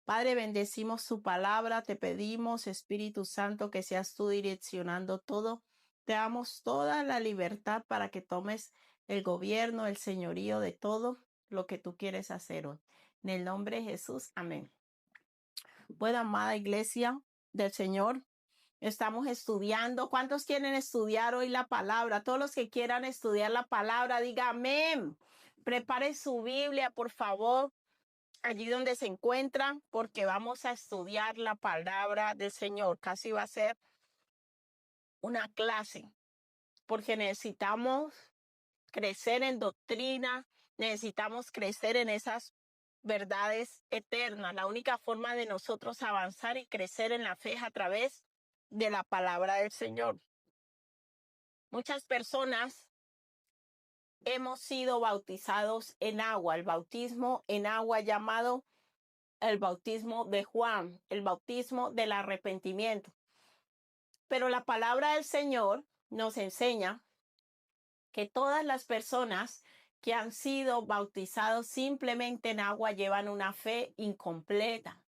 Padre, bendecimos su palabra, te pedimos, Espíritu Santo, que seas tú direccionando todo. Te damos toda la libertad para que tomes el gobierno, el señorío de todo lo que tú quieres hacer hoy. En el nombre de Jesús, amén. Bueno, amada iglesia del Señor, estamos estudiando. ¿Cuántos quieren estudiar hoy la palabra? Todos los que quieran estudiar la palabra, diga amén. Prepare su Biblia, por favor, allí donde se encuentran, porque vamos a estudiar la palabra del Señor. Casi va a ser una clase, porque necesitamos crecer en doctrina, necesitamos crecer en esas verdades eternas. La única forma de nosotros avanzar y crecer en la fe es a través de la palabra del Señor. Muchas personas hemos sido bautizados en agua, el bautismo en agua llamado el bautismo de Juan, el bautismo del arrepentimiento. Pero la palabra del Señor nos enseña que todas las personas que han sido bautizados simplemente en agua llevan una fe incompleta.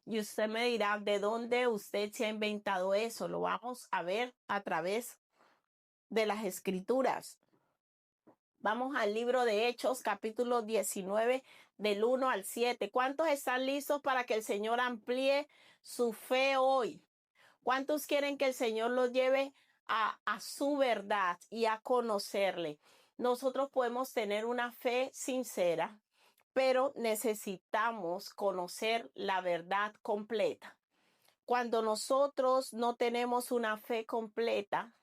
Y usted me dirá, ¿de dónde usted se ha inventado eso? Lo vamos a ver a través de las Escrituras. Vamos al libro de Hechos, capítulo 19, del 1 al 7. ¿Cuántos están listos para que el Señor amplíe su fe hoy? ¿Cuántos quieren que el Señor los lleve a su verdad y a conocerle? Nosotros podemos tener una fe sincera, pero necesitamos conocer la verdad completa. Cuando nosotros no tenemos una fe completa,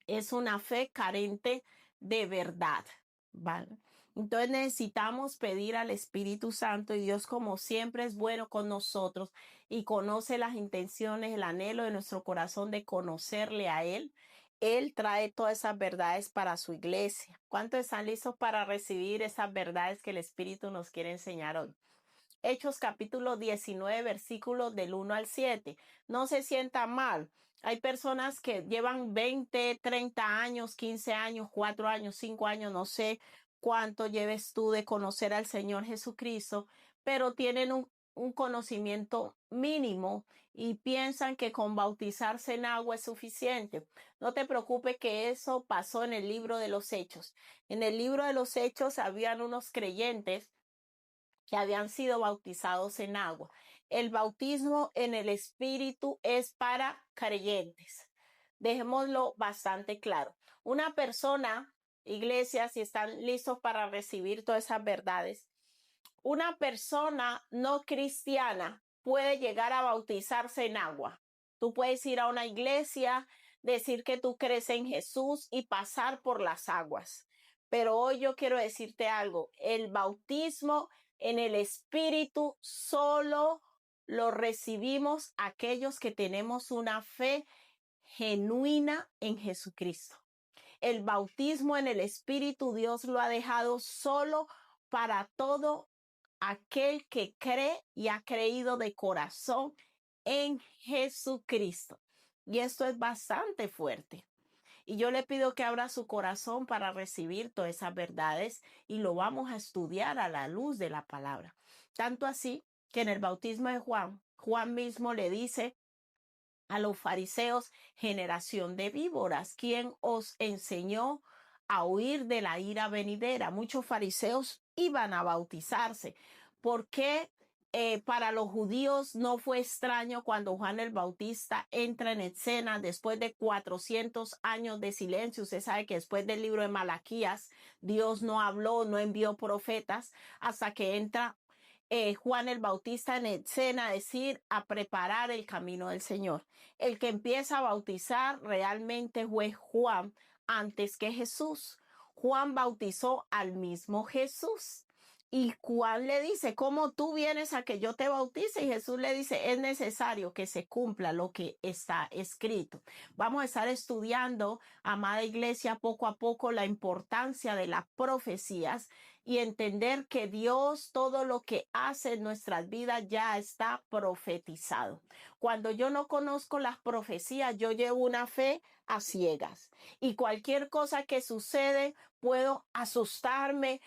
es una fe carente de verdad, ¿vale? Entonces necesitamos pedir al Espíritu Santo, y Dios, como siempre, es bueno con nosotros y conoce las intenciones, el anhelo de nuestro corazón de conocerle a Él. Él trae todas esas verdades para su iglesia. ¿Cuántos están listos para recibir esas verdades que el Espíritu nos quiere enseñar hoy? Hechos capítulo 19, versículos del 1 al 7. No se sienta mal. Hay personas que llevan 20, 30 años, 15 años, 4 años, 5 años, no sé cuánto lleves tú de conocer al Señor Jesucristo, pero tienen un conocimiento mínimo y piensan que con bautizarse en agua es suficiente. No te preocupes, que eso pasó en el libro de los Hechos. En el libro de los Hechos habían unos creyentes que habían sido bautizados en agua. El bautismo en el Espíritu es para creyentes. Dejémoslo bastante claro. Una persona, iglesia, si están listos para recibir todas esas verdades, una persona no cristiana puede llegar a bautizarse en agua. Tú puedes ir a una iglesia, decir que tú crees en Jesús y pasar por las aguas. Pero hoy yo quiero decirte algo. El bautismo en el Espíritu solo lo recibimos aquellos que tenemos una fe genuina en Jesucristo. El bautismo en el Espíritu Dios lo ha dejado solo para todo aquel que cree y ha creído de corazón en Jesucristo. Y esto es bastante fuerte. Y yo le pido que abra su corazón para recibir todas esas verdades, y lo vamos a estudiar a la luz de la palabra. Tanto así que en el bautismo de Juan, Juan mismo le dice a los fariseos: generación de víboras, ¿quién os enseñó a huir de la ira venidera? Muchos fariseos iban a bautizarse. ¿Por qué? Para los judíos no fue extraño cuando Juan el Bautista entra en escena después de 400 años de silencio. Usted sabe que después del libro de Malaquías, Dios no habló, no envió profetas, hasta que entra Juan el Bautista en escena, decir, a preparar el camino del Señor. El que empieza a bautizar realmente fue Juan antes que Jesús. Juan bautizó al mismo Jesús. Y Juan le dice: ¿cómo tú vienes a que yo te bautice? Y Jesús le dice: es necesario que se cumpla lo que está escrito. Vamos a estar estudiando, amada iglesia, poco a poco la importancia de las profecías. y entender que Dios todo lo que hace en nuestras vidas ya está profetizado. Cuando yo no conozco las profecías, yo llevo una fe a ciegas y cualquier cosa que sucede, puedo asustarme,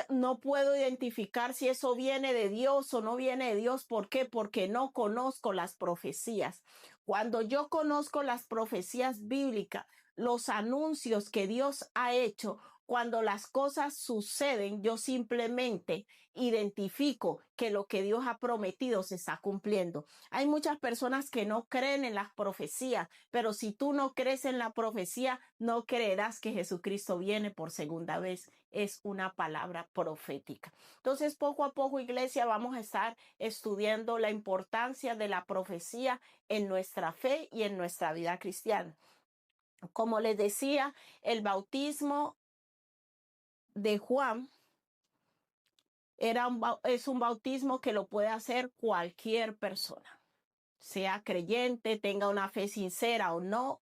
no puedo identificar si eso viene de Dios o no viene de Dios. ¿Por qué? Porque no conozco las profecías. Cuando yo conozco las profecías bíblicas, los anuncios que Dios ha hecho, cuando las cosas suceden, yo simplemente identifico que lo que Dios ha prometido se está cumpliendo. Hay muchas personas que no creen en las profecías, pero si tú no crees en la profecía, no creerás que Jesucristo viene por segunda vez. Es una palabra profética. Entonces, poco a poco, iglesia, vamos a estar estudiando la importancia de la profecía en nuestra fe y en nuestra vida cristiana. Como les decía, el bautismo de Juan es un bautismo que lo puede hacer cualquier persona, sea creyente, tenga una fe sincera o no.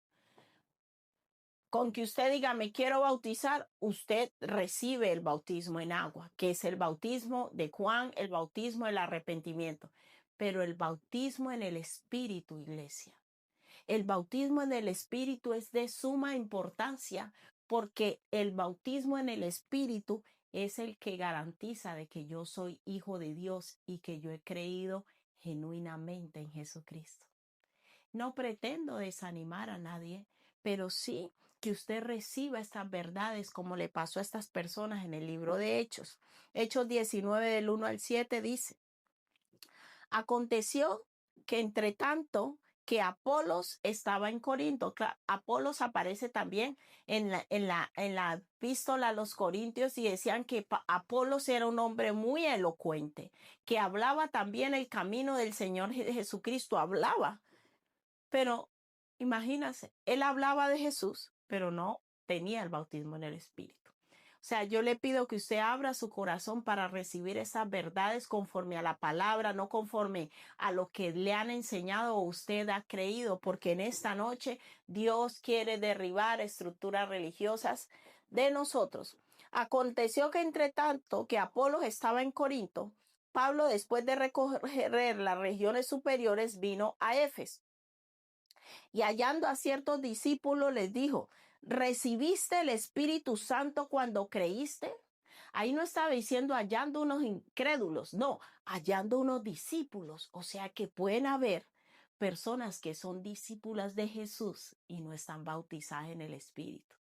Con que usted diga, me quiero bautizar, usted recibe el bautismo en agua, que es el bautismo de Juan, el bautismo del arrepentimiento. Pero el bautismo en el Espíritu, iglesia, el bautismo en el Espíritu es de suma importancia porque el bautismo en el Espíritu es el que garantiza de que yo soy hijo de Dios y que yo he creído genuinamente en Jesucristo. No pretendo desanimar a nadie, pero sí que usted reciba estas verdades como le pasó a estas personas en el libro de Hechos. Hechos 19 del 1 al 7 dice, aconteció que entre tanto que Apolos estaba en Corinto. Claro, Apolos aparece también en la epístola a los Corintios y decían que Apolos era un hombre muy elocuente, que hablaba también el camino del Señor Jesucristo, hablaba. Pero imagínense, él hablaba de Jesús, pero no tenía el bautismo en el Espíritu. O sea, yo le pido que usted abra su corazón para recibir esas verdades conforme a la palabra, no conforme a lo que le han enseñado o usted ha creído, porque en esta noche Dios quiere derribar estructuras religiosas de nosotros. Aconteció que entre tanto que Apolos estaba en Corinto, Pablo, después de recorrer las regiones superiores, vino a Éfeso. Y hallando a ciertos discípulos les dijo, ¿recibiste el Espíritu Santo cuando creíste? Ahí no estaba diciendo hallando unos incrédulos, no, hallando unos discípulos. O sea que pueden haber personas que son discípulas de Jesús y no están bautizadas en el Espíritu.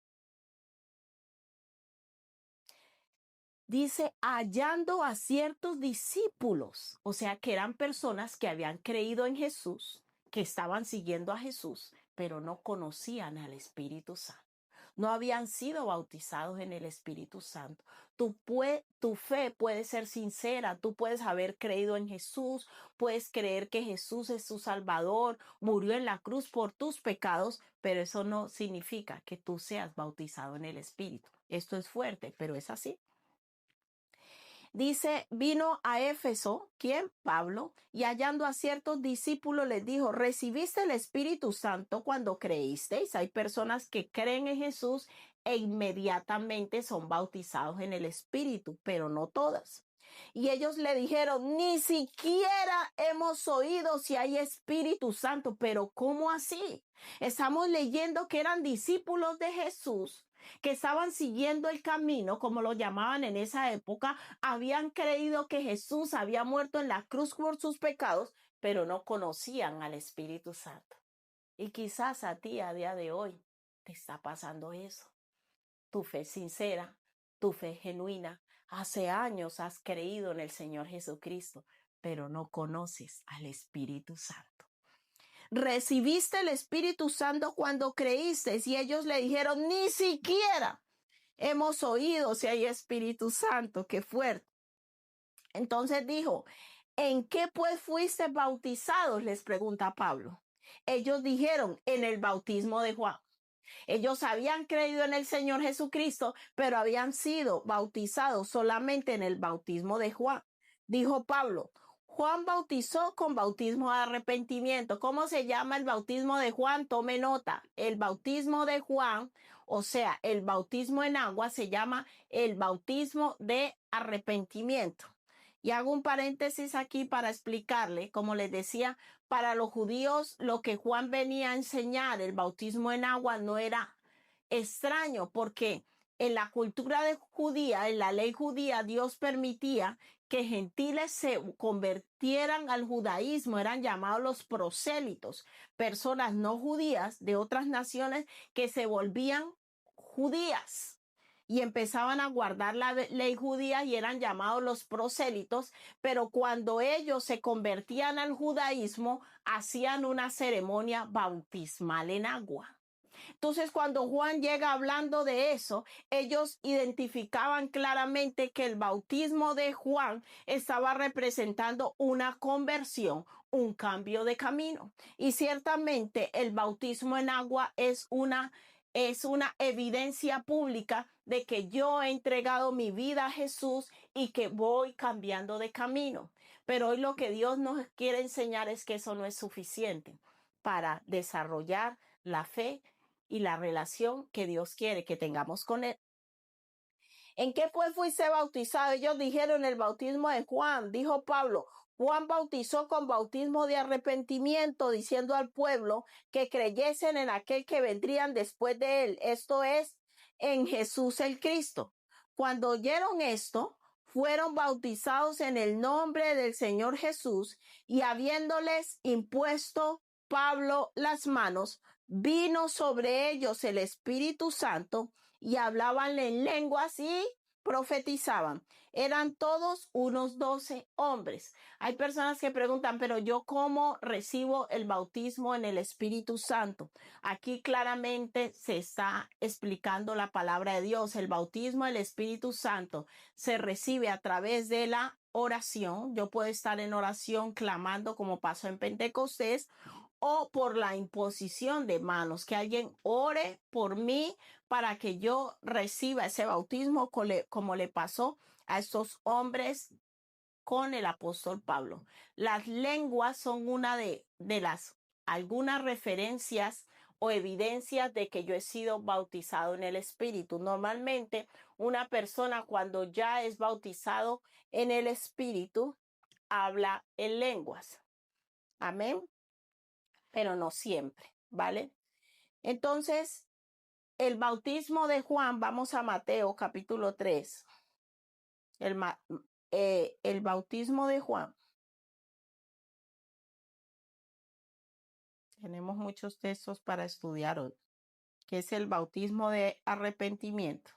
Dice, hallando a ciertos discípulos, o sea que eran personas que habían creído en Jesús, que estaban siguiendo a Jesús, pero no conocían al Espíritu Santo. No habían sido bautizados en el Espíritu Santo. Tu fe puede ser sincera, tú puedes haber creído en Jesús, puedes creer que Jesús es tu Salvador, murió en la cruz por tus pecados, pero eso no significa que tú seas bautizado en el Espíritu. Esto es fuerte, pero es así. Dice, vino a Éfeso, ¿quién? Pablo, y hallando a ciertos discípulos les dijo, ¿recibiste el Espíritu Santo cuando creísteis? Hay personas que creen en Jesús e inmediatamente son bautizados en el Espíritu, pero no todas. Y ellos le dijeron, ni siquiera hemos oído si hay Espíritu Santo, pero ¿cómo así? Estamos leyendo que eran discípulos de Jesús, que estaban siguiendo el camino, como lo llamaban en esa época, habían creído que Jesús había muerto en la cruz por sus pecados, pero no conocían al Espíritu Santo. Y quizás a ti a día de hoy te está pasando eso. Tu fe sincera, tu fe genuina. Hace años has creído en el Señor Jesucristo, pero no conoces al Espíritu Santo. Recibiste el Espíritu Santo cuando creíste y ellos le dijeron, ni siquiera hemos oído si hay Espíritu Santo. Qué fuerte. Entonces dijo, ¿en qué pues fuiste bautizados? Les pregunta Pablo. Ellos dijeron, en el bautismo de Juan. Ellos habían creído en el Señor Jesucristo, pero habían sido bautizados solamente en el bautismo de Juan. Dijo Pablo, Juan bautizó con bautismo de arrepentimiento. ¿Cómo se llama el bautismo de Juan? Tome nota. El bautismo de Juan O sea, el bautismo en agua se llama el bautismo de arrepentimiento. Y hago un paréntesis aquí para explicarle, como les decía, para los judíos lo que Juan venía a enseñar, el bautismo en agua, no era extraño, porque en la cultura judía, en la ley judía, Dios permitía que gentiles se convirtieran al judaísmo, eran llamados los prosélitos, personas no judías de otras naciones que se volvían judías y empezaban a guardar la ley judía y eran llamados los prosélitos, pero cuando ellos se convertían al judaísmo, hacían una ceremonia bautismal en agua. Entonces, cuando Juan llega hablando de eso, ellos identificaban claramente que el bautismo de Juan estaba representando una conversión, un cambio de camino. Y ciertamente el bautismo en agua es una evidencia pública de que yo he entregado mi vida a Jesús y que voy cambiando de camino. Pero hoy lo que Dios nos quiere enseñar es que eso no es suficiente para desarrollar la fe y la relación que Dios quiere que tengamos con Él. ¿En qué pues fuiste bautizado? Ellos dijeron el bautismo de Juan. Dijo Pablo, Juan bautizó con bautismo de arrepentimiento, diciendo al pueblo que creyesen en aquel que vendrían después de él. Esto es, en Jesús el Cristo. Cuando oyeron esto, fueron bautizados en el nombre del Señor Jesús, y habiéndoles impuesto Pablo las manos, vino sobre ellos el Espíritu Santo, y hablaban en lenguas y profetizaban. Eran todos unos 12 hombres. Hay personas que preguntan, pero yo ¿cómo recibo el bautismo en el Espíritu Santo? Aquí claramente se está explicando la palabra de Dios. El bautismo del Espíritu Santo se recibe a través de la oración. Yo puedo estar en oración clamando como pasó en Pentecostés, o por la imposición de manos, que alguien ore por mí para que yo reciba ese bautismo como le pasó a estos hombres con el apóstol Pablo. Las lenguas son una de las algunas referencias o evidencias de que yo he sido bautizado en el Espíritu. Normalmente una persona cuando ya es bautizado en el Espíritu habla en lenguas. Amén. Pero no siempre, ¿vale? Entonces, el bautismo de Juan, vamos a Mateo capítulo 3. El bautismo de Juan. Tenemos muchos textos para estudiar hoy, que es el bautismo de arrepentimiento.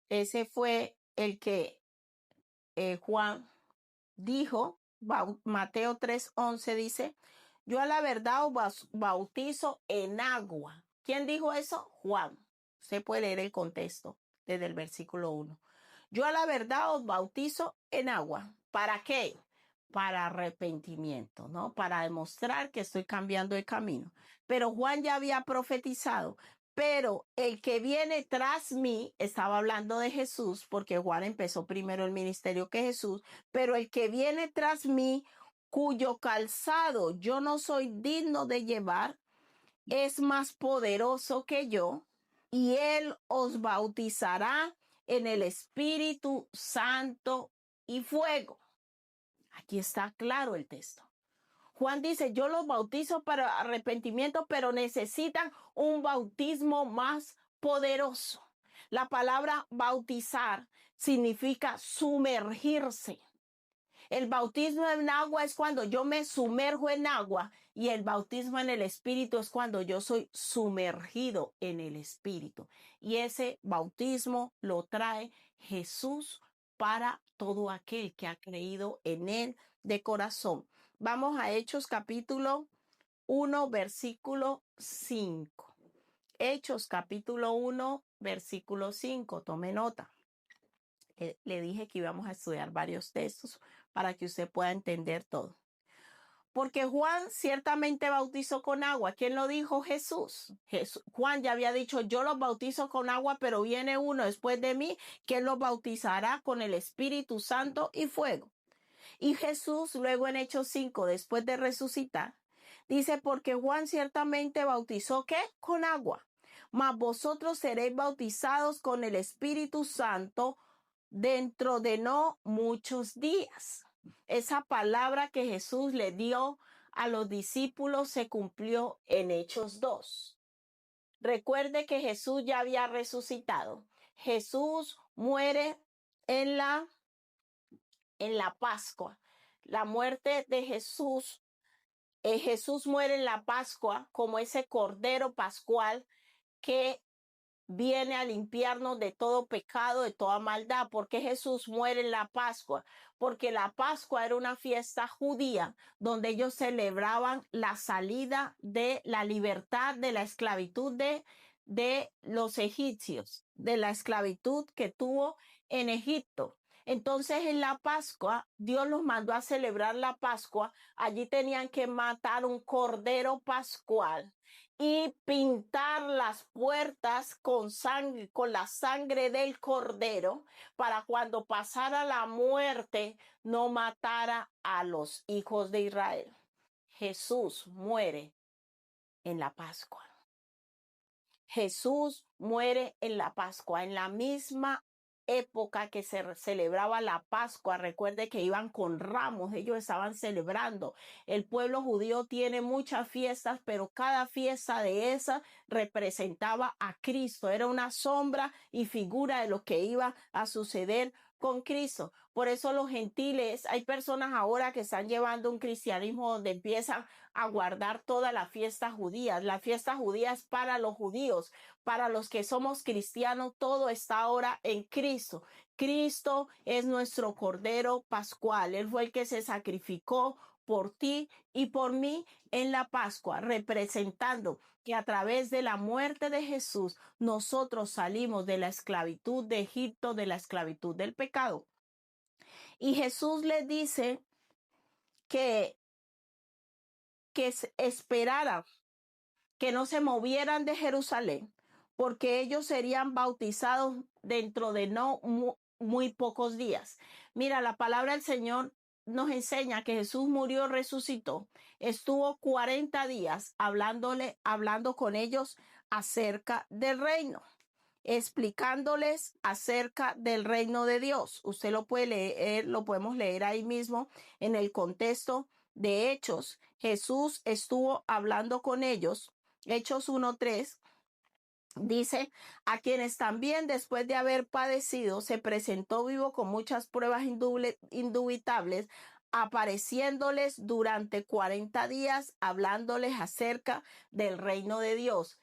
Ese fue el que Juan dijo. Mateo 3:11 dice, yo a la verdad os bautizo en agua. ¿Quién dijo eso? Juan. Usted puede leer el contexto desde el versículo 1. Yo a la verdad os bautizo en agua. ¿Para qué? Para arrepentimiento, ¿no? Para demostrar que estoy cambiando de camino. Pero Juan ya había profetizado. Pero el que viene tras mí, estaba hablando de Jesús, porque Juan empezó primero el ministerio que Jesús, pero el que viene tras mí, cuyo calzado yo no soy digno de llevar, es más poderoso que yo, y él os bautizará en el Espíritu Santo y fuego. Aquí está claro el texto. Juan dice, yo los bautizo para arrepentimiento, pero necesitan un bautismo más poderoso. La palabra bautizar significa sumergirse. El bautismo en agua es cuando yo me sumerjo en agua, y el bautismo en el Espíritu es cuando yo soy sumergido en el Espíritu. Y ese bautismo lo trae Jesús para todo aquel que ha creído en él de corazón. Vamos a Hechos capítulo 1, versículo 5. Hechos capítulo 1, versículo 5. Tome nota. Le dije que íbamos a estudiar varios textos para que usted pueda entender todo. Porque Juan ciertamente bautizó con agua. ¿Quién lo dijo? Jesús. Juan ya había dicho, yo los bautizo con agua, pero viene uno después de mí que los bautizará con el Espíritu Santo y fuego. Y Jesús luego en Hechos 5, después de resucitar, Dice, porque Juan ciertamente bautizó, ¿qué? Con agua. Mas vosotros seréis bautizados con el Espíritu Santo dentro de no muchos días. Esa palabra que Jesús le dio a los discípulos se cumplió en Hechos 2. Recuerde que Jesús ya había resucitado. Jesús muere en la Pascua. La muerte de Jesús, Jesús muere en la Pascua como ese cordero pascual que viene a limpiarnos de todo pecado, de toda maldad. ¿Por qué Jesús muere en la Pascua? Porque la Pascua era una fiesta judía donde ellos celebraban la salida de la libertad de la esclavitud de los egipcios, de la esclavitud que tuvo en Egipto. Entonces en la Pascua, Dios los mandó a celebrar la Pascua. Allí tenían que matar un cordero pascual y pintar las puertas con sangre, con la sangre del cordero, para cuando pasara la muerte no matara a los hijos de Israel. Jesús muere en la Pascua. Jesús muere en la Pascua, en la misma época que se celebraba la Pascua. Recuerde que iban con ramos, ellos estaban celebrando. El pueblo judío tiene muchas fiestas, pero cada fiesta de esas representaba a Cristo. Era una sombra y figura de lo que iba a suceder con Cristo. Por eso los gentiles, hay personas ahora que están llevando un cristianismo donde empiezan a guardar toda la fiesta judía. La fiesta judía es para los judíos, para los que somos cristianos, todo está ahora en Cristo. Cristo es nuestro Cordero Pascual. Él fue el que se sacrificó por ti y por mí en la Pascua, representando que a través de la muerte de Jesús nosotros salimos de la esclavitud de Egipto, de la esclavitud del pecado. Y Jesús les dice que esperaran, que no se movieran de Jerusalén, porque ellos serían bautizados dentro de no muy pocos días. Mira, la palabra del Señor nos enseña que Jesús murió, resucitó, estuvo 40 días hablando con ellos acerca del reino, explicándoles acerca del reino de Dios. Usted lo puede leer, lo podemos leer ahí mismo en el contexto de Hechos. Jesús estuvo hablando con ellos. Hechos 1:3 dice, a quienes también después de haber padecido se presentó vivo con muchas pruebas indubitables, apareciéndoles durante 40 días, hablándoles acerca del reino de Dios.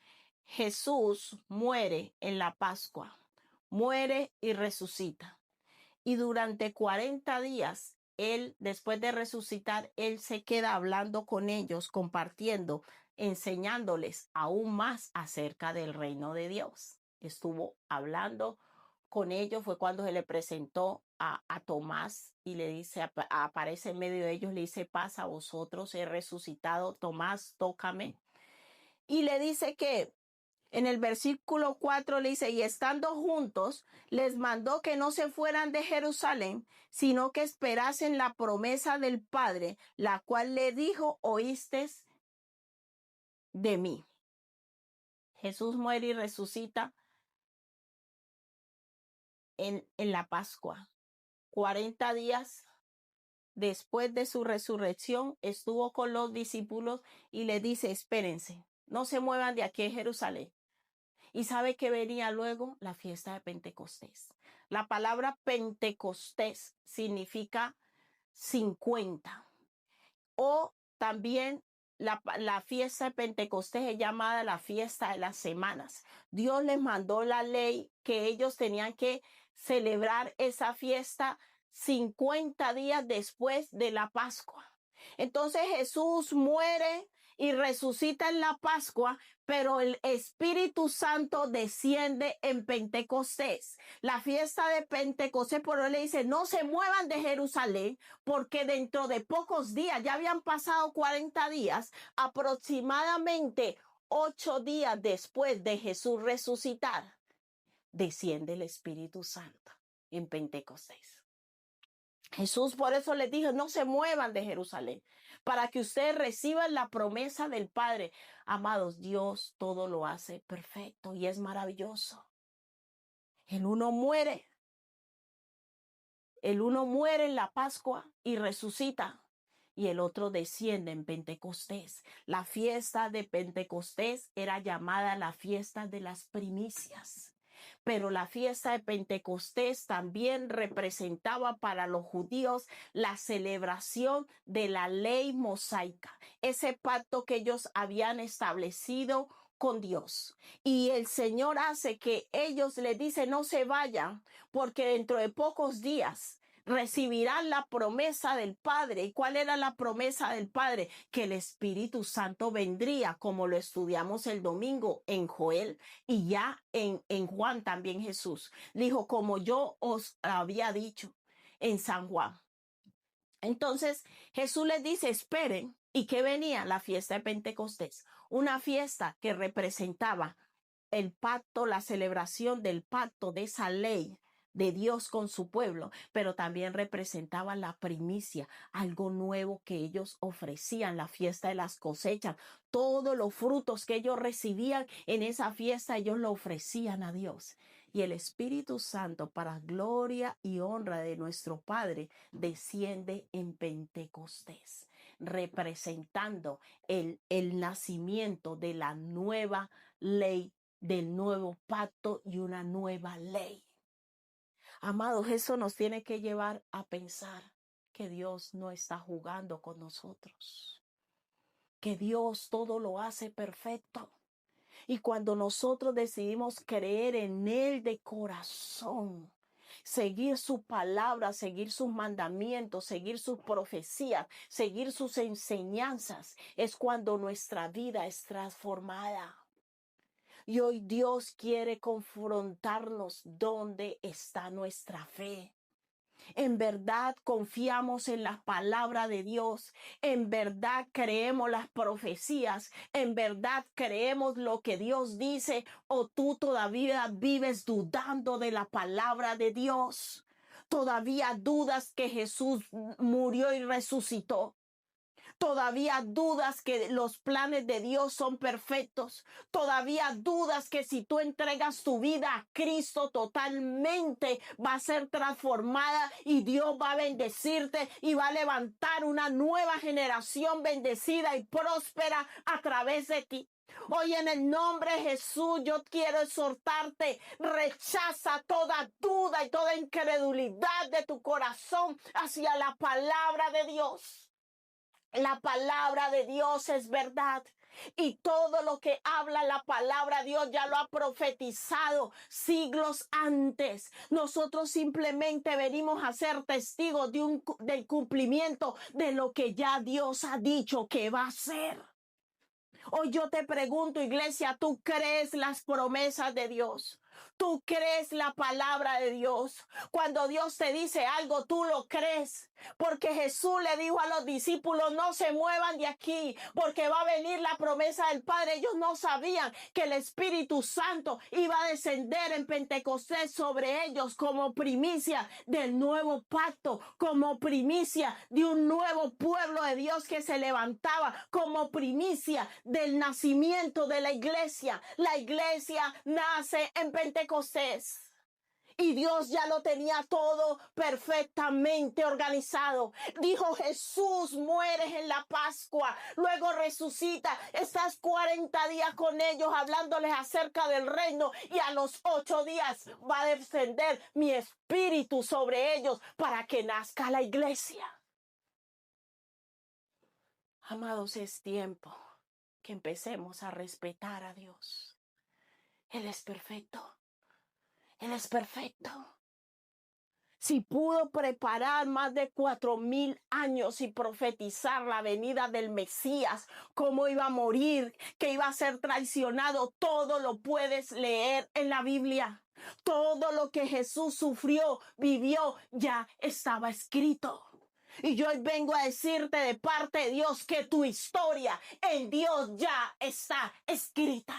Jesús muere en la Pascua, muere y resucita. Y durante 40 días, él, después de resucitar, él se queda hablando con ellos, compartiendo, enseñándoles aún más acerca del reino de Dios. Estuvo hablando con ellos, fue cuando se le presentó a Tomás y le dice, aparece en medio de ellos, le dice, paz a vosotros, he resucitado, Tomás, tócame. Y le dice que en el versículo 4 le dice, y estando juntos, les mandó que no se fueran de Jerusalén, sino que esperasen la promesa del Padre, la cual le dijo, oíste de mí. Jesús muere y resucita en la Pascua. 40 días después de su resurrección, estuvo con los discípulos y le dice, espérense, no se muevan de aquí a Jerusalén. ¿Y sabe que venía luego? La fiesta de Pentecostés. La palabra Pentecostés significa 50. O también la fiesta de Pentecostés es llamada la fiesta de las semanas. Dios les mandó la ley que ellos tenían que celebrar esa fiesta 50 días después de la Pascua. Entonces Jesús muere y resucita en la Pascua, pero el Espíritu Santo desciende en Pentecostés. La fiesta de Pentecostés, por eso le dice, no se muevan de Jerusalén, porque dentro de pocos días, ya habían pasado 40 días, aproximadamente 8 días después de Jesús resucitar, desciende el Espíritu Santo en Pentecostés. Jesús por eso les dijo, no se muevan de Jerusalén, para que ustedes reciban la promesa del Padre. Amados, Dios todo lo hace perfecto y es maravilloso. El uno muere en la Pascua y resucita, y el otro desciende en Pentecostés. La fiesta de Pentecostés era llamada la fiesta de las primicias. Pero la fiesta de Pentecostés también representaba para los judíos la celebración de la ley mosaica, ese pacto que ellos habían establecido con Dios. Y el Señor hace que ellos le dicen no se vayan, porque dentro de pocos días recibirán la promesa del Padre. ¿Y cuál era la promesa del Padre? Que el Espíritu Santo vendría, como lo estudiamos el domingo en Joel, y ya en Juan también Jesús dijo, como yo os había dicho en San Juan. Entonces Jesús les dice, esperen. ¿Y qué venía? La fiesta de Pentecostés, una fiesta que representaba el pacto, la celebración del pacto de esa ley de Dios con su pueblo, pero también representaba la primicia, algo nuevo que ellos ofrecían, la fiesta de las cosechas, todos los frutos que ellos recibían en esa fiesta, ellos lo ofrecían a Dios. Y el Espíritu Santo, para gloria y honra de nuestro Padre, desciende en Pentecostés, representando el nacimiento de la nueva ley, del nuevo pacto y una nueva ley. Amados, eso nos tiene que llevar a pensar que Dios no está jugando con nosotros, que Dios todo lo hace perfecto. Y cuando nosotros decidimos creer en Él de corazón, seguir su palabra, seguir sus mandamientos, seguir sus profecías, seguir sus enseñanzas, es cuando nuestra vida es transformada. Y hoy Dios quiere confrontarnos dónde está nuestra fe. En verdad confiamos en la palabra de Dios. En verdad creemos las profecías. En verdad creemos lo que Dios dice. O tú todavía vives dudando de la palabra de Dios. Todavía dudas que Jesús murió y resucitó. Todavía dudas que los planes de Dios son perfectos. Todavía dudas que si tú entregas tu vida a Cristo totalmente va a ser transformada y Dios va a bendecirte y va a levantar una nueva generación bendecida y próspera a través de ti. Hoy en el nombre de Jesús yo quiero exhortarte, rechaza toda duda y toda incredulidad de tu corazón hacia la palabra de Dios. La palabra de Dios es verdad. Y todo lo que habla la palabra de Dios ya lo ha profetizado siglos antes. Nosotros simplemente venimos a ser testigos del cumplimiento de lo que ya Dios ha dicho que va a hacer. Hoy yo te pregunto, iglesia, ¿tú crees las promesas de Dios? ¿Tú crees la palabra de Dios? Cuando Dios te dice algo, tú lo crees. Porque Jesús le dijo a los discípulos, no se muevan de aquí, porque va a venir la promesa del Padre. Ellos no sabían que el Espíritu Santo iba a descender en Pentecostés sobre ellos como primicia del nuevo pacto, como primicia de un nuevo pueblo de Dios que se levantaba, como primicia del nacimiento de la iglesia. La iglesia nace en Pentecostés. Y Dios ya lo tenía todo perfectamente organizado. Dijo, Jesús muere en la Pascua, luego resucita. Estás 40 días con ellos hablándoles acerca del reino y a los 8 días va a descender mi espíritu sobre ellos para que nazca la iglesia. Amados, es tiempo que empecemos a respetar a Dios. Él es perfecto. Él es perfecto. Si pudo preparar más de 4,000 años y profetizar la venida del Mesías, cómo iba a morir, que iba a ser traicionado, todo lo puedes leer en la Biblia. Todo lo que Jesús sufrió, vivió, ya estaba escrito. Y yo hoy vengo a decirte de parte de Dios que tu historia en Dios ya está escrita.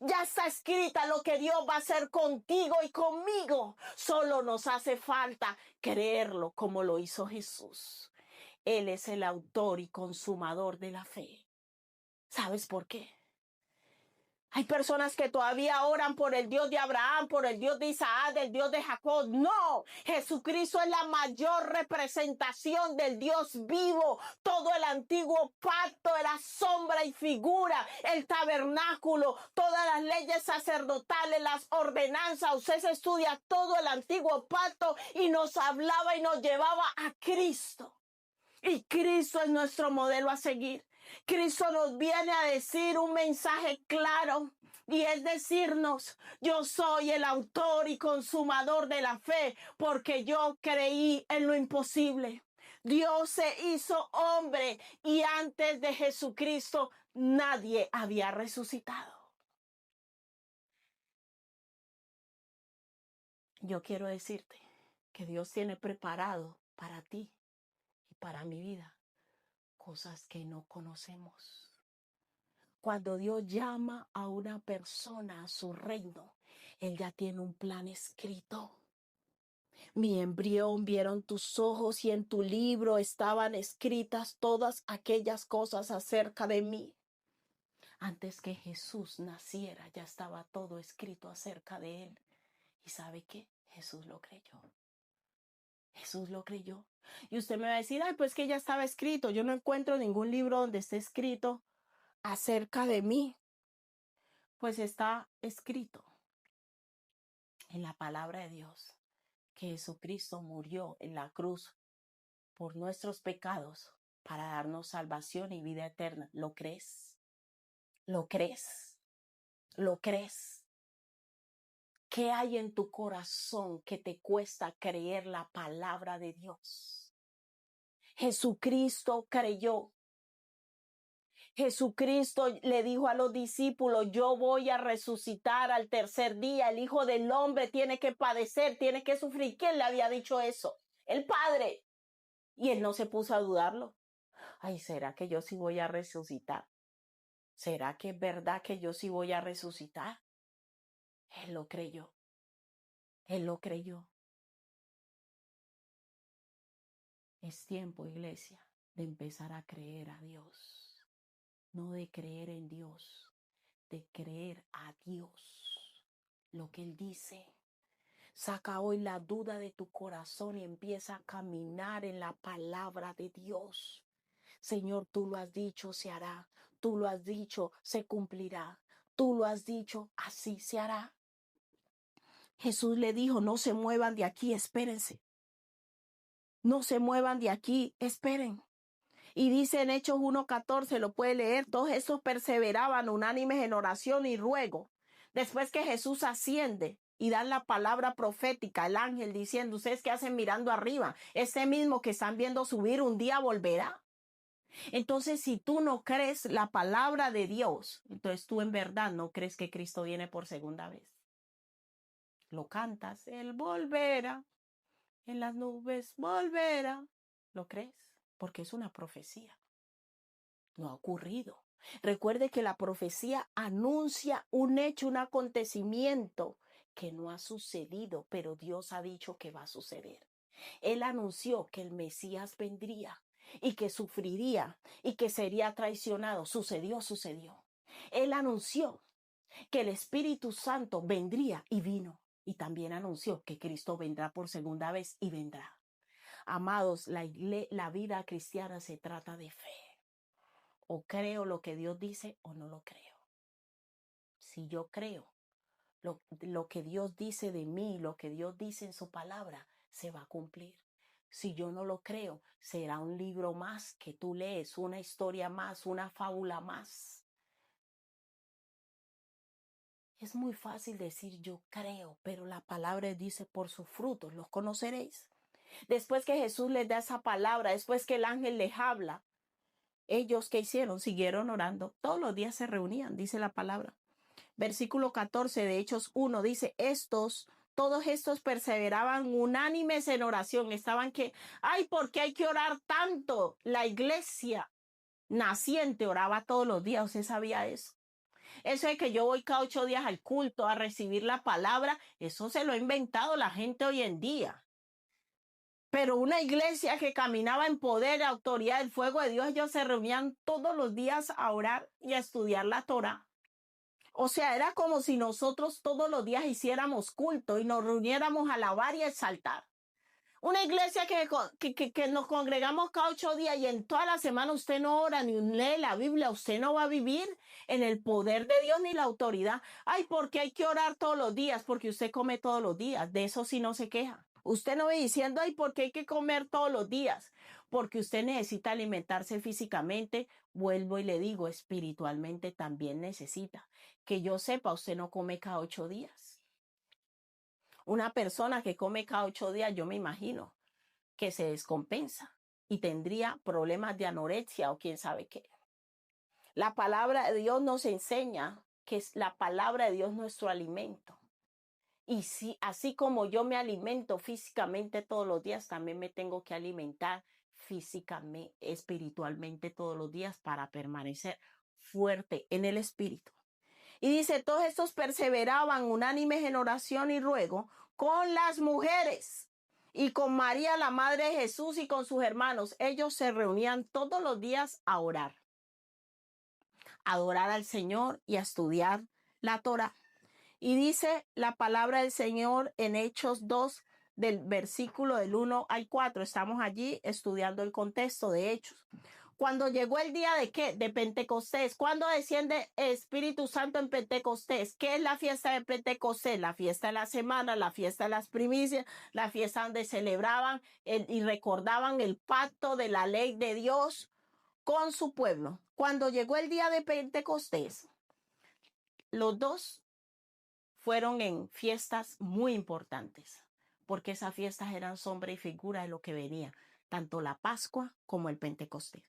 Ya está escrita lo que Dios va a hacer contigo y conmigo. Solo nos hace falta creerlo como lo hizo Jesús. Él es el autor y consumador de la fe. ¿Sabes por qué? Hay personas que todavía oran por el Dios de Abraham, por el Dios de Isaac, del Dios de Jacob. No, Jesucristo es la mayor representación del Dios vivo. Todo el antiguo pacto era sombra y figura. El tabernáculo, todas las leyes sacerdotales, las ordenanzas. Usted se estudia todo el antiguo pacto y nos hablaba y nos llevaba a Cristo. Y Cristo es nuestro modelo a seguir. Cristo nos viene a decir un mensaje claro y es decirnos, yo soy el autor y consumador de la fe porque yo creí en lo imposible. Dios se hizo hombre y antes de Jesucristo nadie había resucitado. Yo quiero decirte que Dios tiene preparado para ti y para mi vida cosas que no conocemos. Cuando Dios llama a una persona a su reino, Él ya tiene un plan escrito. Mi embrión vieron tus ojos y en tu libro estaban escritas todas aquellas cosas acerca de mí. Antes que Jesús naciera, ya estaba todo escrito acerca de Él. ¿Y sabe qué? Jesús lo creyó. Jesús lo creyó. Y usted me va a decir, ay, pues que ya estaba escrito. Yo no encuentro ningún libro donde esté escrito acerca de mí. Pues está escrito en la palabra de Dios que Jesucristo murió en la cruz por nuestros pecados para darnos salvación y vida eterna. ¿Lo crees? ¿Lo crees? ¿Lo crees? ¿Qué hay en tu corazón que te cuesta creer la palabra de Dios? Jesucristo creyó. Jesucristo le dijo a los discípulos, yo voy a resucitar al tercer día. El Hijo del Hombre tiene que padecer, tiene que sufrir. ¿Quién le había dicho eso? El Padre. Y él no se puso a dudarlo. Ay, ¿será que yo sí voy a resucitar? ¿Será que es verdad que yo sí voy a resucitar? Él lo creyó. Él lo creyó. Es tiempo, iglesia, de empezar a creer a Dios. No de creer en Dios, de creer a Dios. Lo que Él dice. Saca hoy la duda de tu corazón y empieza a caminar en la palabra de Dios. Señor, tú lo has dicho, se hará. Tú lo has dicho, se cumplirá. Tú lo has dicho, así se hará. Jesús le dijo, no se muevan de aquí, espérense. No se muevan de aquí, esperen. Y dice en Hechos 1:14, lo puede leer, todos esos perseveraban unánimes en oración y ruego. Después que Jesús asciende y dan la palabra profética, el ángel diciendo, ustedes qué hacen mirando arriba, ese mismo que están viendo subir un día volverá. Entonces, si tú no crees la palabra de Dios, entonces tú en verdad no crees que Cristo viene por segunda vez. Lo cantas, Él volverá, en las nubes volverá. ¿Lo crees? Porque es una profecía. No ha ocurrido. Recuerde que la profecía anuncia un hecho, un acontecimiento que no ha sucedido, pero Dios ha dicho que va a suceder. Él anunció que el Mesías vendría y que sufriría y que sería traicionado. Sucedió, sucedió. Él anunció que el Espíritu Santo vendría y vino. Y también anunció que Cristo vendrá por segunda vez y vendrá. Amados, la vida cristiana se trata de fe. O creo lo que Dios dice o no lo creo. Si yo creo lo que Dios dice de mí, lo que Dios dice en su palabra, se va a cumplir. Si yo no lo creo, será un libro más que tú lees, una historia más, una fábula más. Es muy fácil decir yo creo, pero la palabra dice por sus frutos los conoceréis. Después que Jesús les da esa palabra, después que el ángel les habla, ellos ¿qué hicieron? Siguieron orando. Todos los días se reunían, dice la palabra. Versículo 14 de Hechos 1 dice, todos estos perseveraban unánimes en oración. Estaban que, ay, ¿por qué hay que orar tanto? La iglesia naciente oraba todos los días, ¿usted sabía eso? Eso de que yo voy cada 8 días al culto a recibir la palabra, eso se lo ha inventado la gente hoy en día. Pero una iglesia que caminaba en poder y autoridad del fuego de Dios, ellos se reunían todos los días a orar y a estudiar la Torá. O sea, era como si nosotros todos los días hiciéramos culto y nos reuniéramos a alabar y a exaltar. Una iglesia que nos congregamos cada 8 días y en toda la semana usted no ora ni lee la Biblia, usted no va a vivir en el poder de Dios ni la autoridad. Ay, porque hay que orar todos los días, porque usted come todos los días, de eso sí no se queja. Usted no ve diciendo, ay, porque hay que comer todos los días, porque usted necesita alimentarse físicamente, vuelvo y le digo, espiritualmente también necesita. Que yo sepa, usted no come cada 8 días. Una persona que come cada 8 días, yo me imagino que se descompensa y tendría problemas de anorexia o quién sabe qué. La palabra de Dios nos enseña que es la palabra de Dios nuestro alimento. Y si, así como yo me alimento físicamente todos los días, también me tengo que alimentar físicamente, espiritualmente todos los días para permanecer fuerte en el espíritu. Y dice, todos estos perseveraban unánimes en oración y ruego con las mujeres y con María, la madre de Jesús, y con sus hermanos. Ellos se reunían todos los días a orar, a adorar al Señor y a estudiar la Torá. Y dice la palabra del Señor en Hechos 2, del versículo del 1 al 4. Estamos allí estudiando el contexto de Hechos. Cuando llegó el día de ¿qué? De Pentecostés. ¿Cuándo desciende Espíritu Santo en Pentecostés? ¿Qué es la fiesta de Pentecostés? La fiesta de la semana, la fiesta de las primicias, la fiesta donde celebraban y recordaban el pacto de la ley de Dios con su pueblo. Cuando llegó el día de Pentecostés, los dos fueron en fiestas muy importantes, porque esas fiestas eran sombra y figura de lo que venía, tanto la Pascua como el Pentecostés.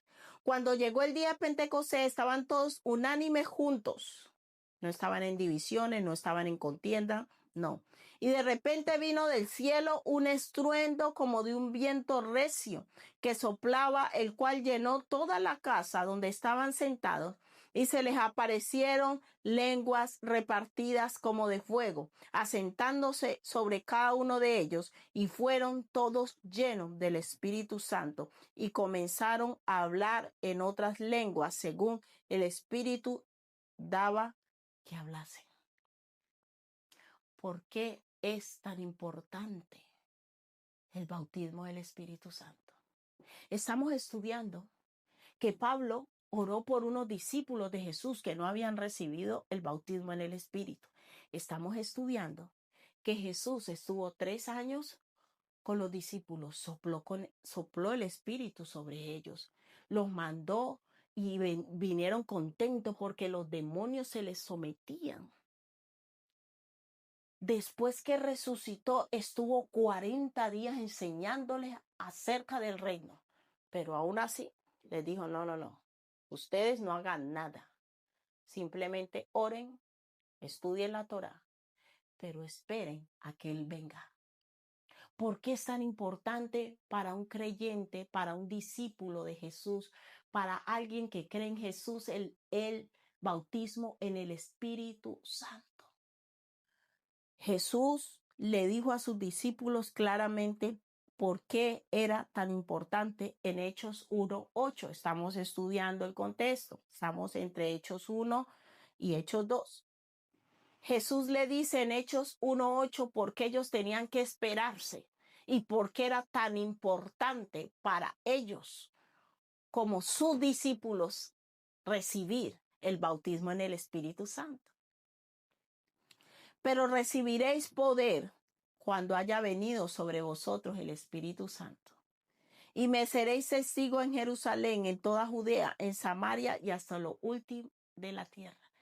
Cuando llegó el día de Pentecostés, estaban todos unánimes juntos. No estaban en divisiones, no estaban en contienda, no. Y de repente vino del cielo un estruendo como de un viento recio que soplaba, el cual llenó toda la casa donde estaban sentados. Y se les aparecieron lenguas repartidas como de fuego, asentándose sobre cada uno de ellos, y fueron todos llenos del Espíritu Santo, y comenzaron a hablar en otras lenguas, según el Espíritu daba que hablasen. ¿Por qué es tan importante el bautismo del Espíritu Santo? Estamos estudiando que Pablo oró por unos discípulos de Jesús que no habían recibido el bautismo en el Espíritu. Estamos estudiando que Jesús estuvo 3 años con los discípulos, sopló el Espíritu sobre ellos, los mandó y vinieron contentos porque los demonios se les sometían. Después que resucitó, estuvo 40 días enseñándoles acerca del reino, pero aún así les dijo, no. Ustedes no hagan nada. Simplemente oren, estudien la Torá, pero esperen a que Él venga. ¿Por qué es tan importante para un creyente, para un discípulo de Jesús, para alguien que cree en Jesús, el bautismo en el Espíritu Santo? Jesús le dijo a sus discípulos claramente por qué era tan importante en Hechos 1:8. Estamos estudiando el contexto. Estamos entre Hechos 1 y Hechos 2. Jesús le dice en Hechos 1:8 por qué ellos tenían que esperarse y por qué era tan importante para ellos como sus discípulos recibir el bautismo en el Espíritu Santo. Pero recibiréis poder cuando haya venido sobre vosotros el Espíritu Santo. Y me seréis testigo en Jerusalén, en toda Judea, en Samaria y hasta lo último de la tierra.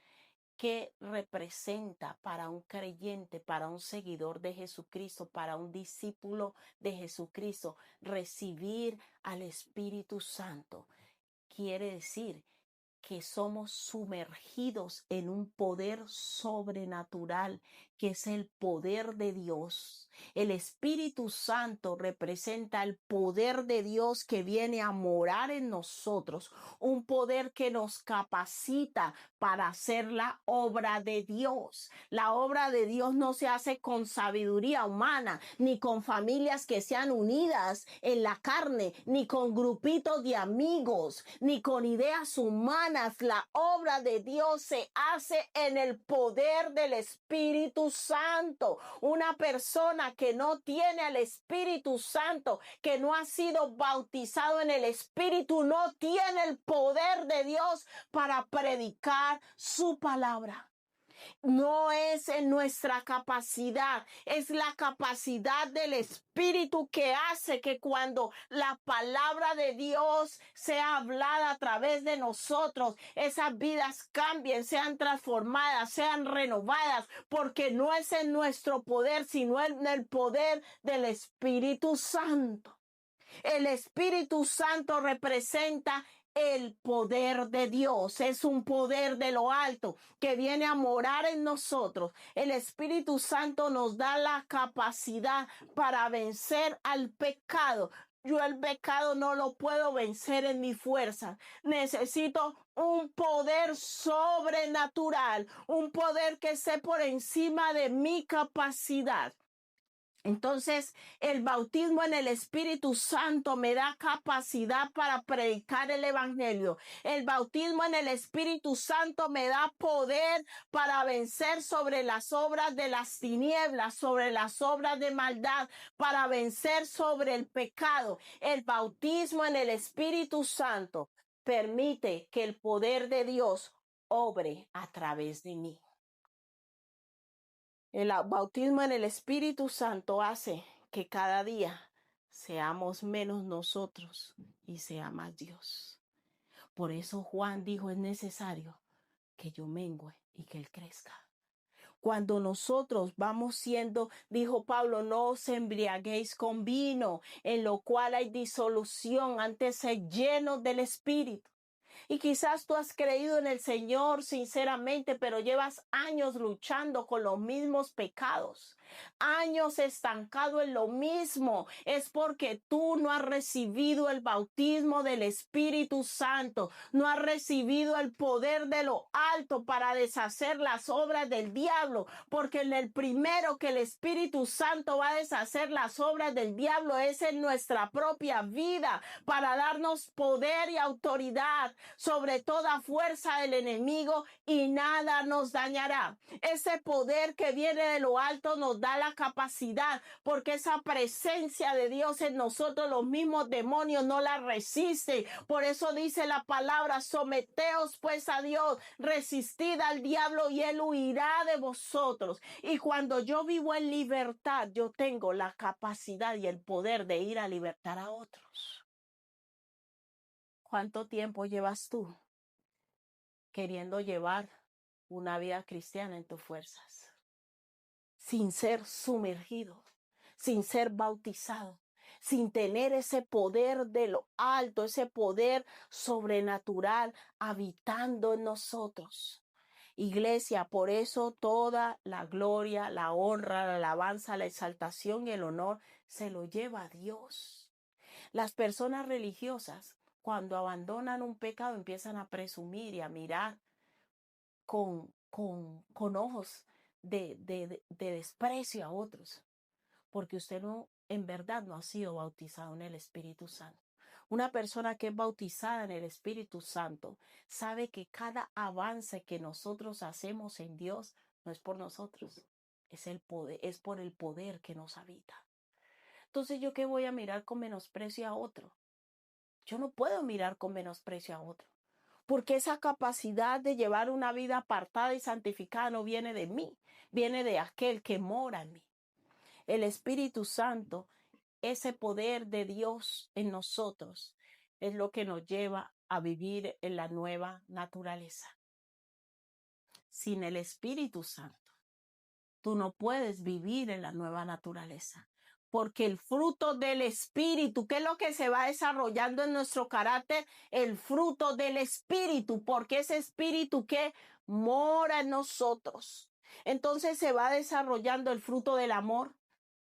¿Qué representa para un creyente, para un seguidor de Jesucristo, para un discípulo de Jesucristo, recibir al Espíritu Santo? Quiere decir que somos sumergidos en un poder sobrenatural que es el poder de Dios. El Espíritu Santo representa el poder de Dios que viene a morar en nosotros, un poder que nos capacita para hacer la obra de Dios. La obra de Dios no se hace con sabiduría humana, ni con familias que sean unidas en la carne, ni con grupitos de amigos, ni con ideas humanas. La obra de Dios se hace en el poder del Espíritu Santo. Una persona que no tiene al Espíritu Santo, que no ha sido bautizado en el Espíritu, no tiene el poder de Dios para predicar su palabra. No es en nuestra capacidad, es la capacidad del Espíritu que hace que cuando la palabra de Dios sea hablada a través de nosotros, esas vidas cambien, sean transformadas, sean renovadas, porque no es en nuestro poder, sino en el poder del Espíritu Santo. El Espíritu Santo representa el poder de Dios. Es un poder de lo alto que viene a morar en nosotros. El Espíritu Santo nos da la capacidad para vencer al pecado. Yo el pecado no lo puedo vencer en mi fuerza. Necesito un poder sobrenatural, un poder que esté por encima de mi capacidad. Entonces, el bautismo en el Espíritu Santo me da capacidad para predicar el Evangelio. El bautismo en el Espíritu Santo me da poder para vencer sobre las obras de las tinieblas, sobre las obras de maldad, para vencer sobre el pecado. El bautismo en el Espíritu Santo permite que el poder de Dios obre a través de mí. El bautismo en el Espíritu Santo hace que cada día seamos menos nosotros y sea más Dios. Por eso Juan dijo, es necesario que yo mengüe y que Él crezca. Cuando nosotros vamos siendo, dijo Pablo, no os embriaguéis con vino, en lo cual hay disolución, antes ser llenos del Espíritu. Y quizás tú has creído en el Señor sinceramente, pero llevas años luchando con los mismos pecados, años estancado en lo mismo. Es porque tú no has recibido el bautismo del Espíritu Santo, no has recibido el poder de lo alto para deshacer las obras del diablo, porque en el primero que el Espíritu Santo va a deshacer las obras del diablo es en nuestra propia vida, para darnos poder y autoridad sobre toda fuerza del enemigo y nada nos dañará. Ese poder que viene de lo alto nos da la capacidad, porque esa presencia de Dios en nosotros, los mismos demonios no la resisten. Por eso dice la palabra, someteos pues a Dios, resistid al diablo y él huirá de vosotros. Y cuando yo vivo en libertad, yo tengo la capacidad y el poder de ir a libertar a otros. ¿Cuánto tiempo llevas tú queriendo llevar una vida cristiana en tus fuerzas? Sin ser sumergido, sin ser bautizado, sin tener ese poder de lo alto, ese poder sobrenatural habitando en nosotros. Iglesia, por eso toda la gloria, la honra, la alabanza, la exaltación y el honor se lo lleva a Dios. Las personas religiosas, cuando abandonan un pecado, empiezan a presumir y a mirar con ojos de desprecio a otros, porque usted no, en verdad no ha sido bautizado en el Espíritu Santo. Una persona que es bautizada en el Espíritu Santo sabe que cada avance que nosotros hacemos en Dios no es por nosotros, es el poder, es por el poder que nos habita. Entonces, ¿yo qué voy a mirar con menosprecio a otro? Yo no puedo mirar con menosprecio a otro, porque esa capacidad de llevar una vida apartada y santificada no viene de mí, viene de aquel que mora en mí. El Espíritu Santo, ese poder de Dios en nosotros, es lo que nos lleva a vivir en la nueva naturaleza. Sin el Espíritu Santo, tú no puedes vivir en la nueva naturaleza. Porque el fruto del Espíritu, ¿qué es lo que se va desarrollando en nuestro carácter? El fruto del Espíritu, porque ese Espíritu que mora en nosotros. Entonces se va desarrollando el fruto del amor,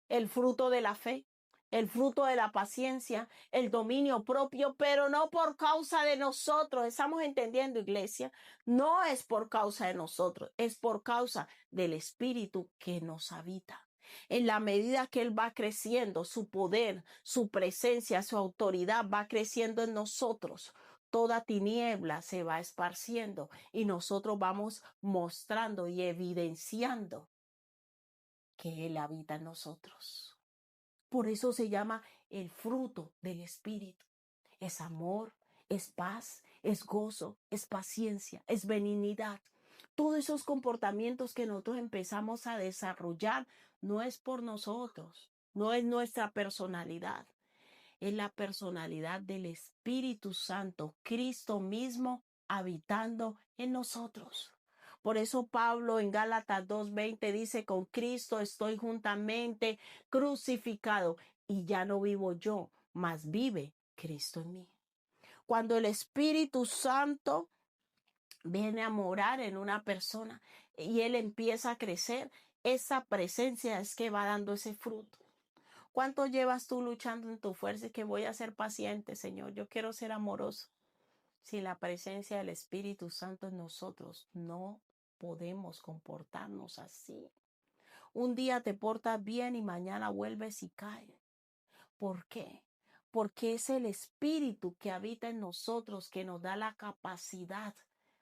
el fruto de la fe, el fruto de la paciencia, el dominio propio, pero no por causa de nosotros. Estamos entendiendo, iglesia, no es por causa de nosotros, es por causa del Espíritu que nos habita. En la medida que Él va creciendo, su poder, su presencia, su autoridad va creciendo en nosotros. Toda tiniebla se va esparciendo y nosotros vamos mostrando y evidenciando que Él habita en nosotros. Por eso se llama el fruto del Espíritu. Es amor, es paz, es gozo, es paciencia, es benignidad. Todos esos comportamientos que nosotros empezamos a desarrollar no es por nosotros, no es nuestra personalidad, es la personalidad del Espíritu Santo, Cristo mismo habitando en nosotros. Por eso Pablo en Gálatas 2:20 dice, con Cristo estoy juntamente crucificado y ya no vivo yo, mas vive Cristo en mí. Cuando el Espíritu Santo viene a morar en una persona y él empieza a crecer, esa presencia es que va dando ese fruto. ¿Cuánto llevas tú luchando en tu fuerza y que voy a ser paciente, Señor? Yo quiero ser amoroso. Sin la presencia del Espíritu Santo en nosotros, no podemos comportarnos así. Un día te portas bien y mañana vuelves y caes. ¿Por qué? Porque es el Espíritu que habita en nosotros que nos da la capacidad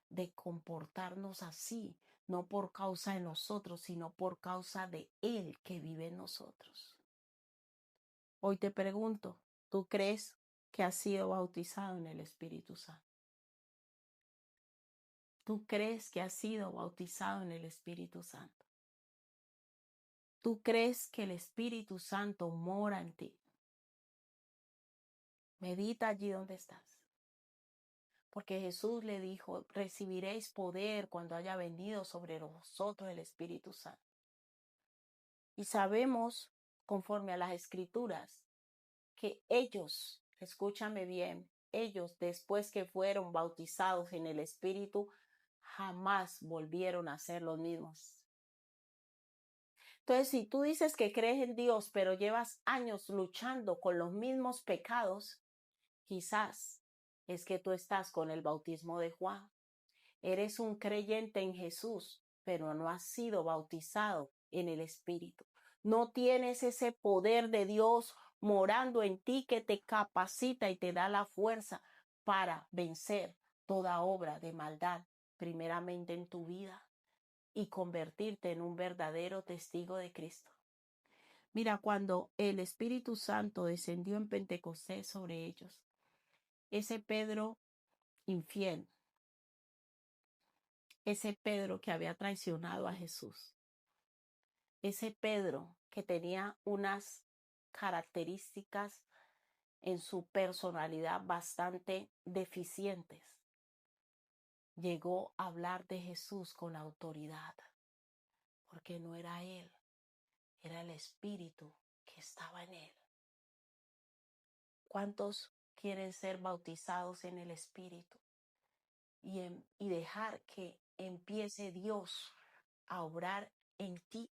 de comportarnos así, no por causa de nosotros, sino por causa de Él que vive en nosotros. Hoy te pregunto, ¿tú crees que has sido bautizado en el Espíritu Santo? ¿Tú crees que has sido bautizado en el Espíritu Santo? ¿Tú crees que el Espíritu Santo mora en ti? Medita allí donde estás. Porque Jesús le dijo, recibiréis poder cuando haya venido sobre vosotros el Espíritu Santo. Y sabemos, conforme a las Escrituras, que ellos, escúchame bien, ellos después que fueron bautizados en el Espíritu, jamás volvieron a ser los mismos. Entonces, si tú dices que crees en Dios, pero llevas años luchando con los mismos pecados, quizás es que tú estás con el bautismo de Juan. Eres un creyente en Jesús, pero no has sido bautizado en el Espíritu. No tienes ese poder de Dios morando en ti que te capacita y te da la fuerza para vencer toda obra de maldad, primeramente en tu vida, y convertirte en un verdadero testigo de Cristo. Mira, cuando el Espíritu Santo descendió en Pentecostés sobre ellos, ese Pedro infiel, ese Pedro que había traicionado a Jesús, ese Pedro que tenía unas características en su personalidad bastante deficientes, llegó a hablar de Jesús con autoridad, porque no era él, era el Espíritu que estaba en él. ¿Cuántos quieren ser bautizados en el Espíritu y dejar que empiece Dios a obrar en ti?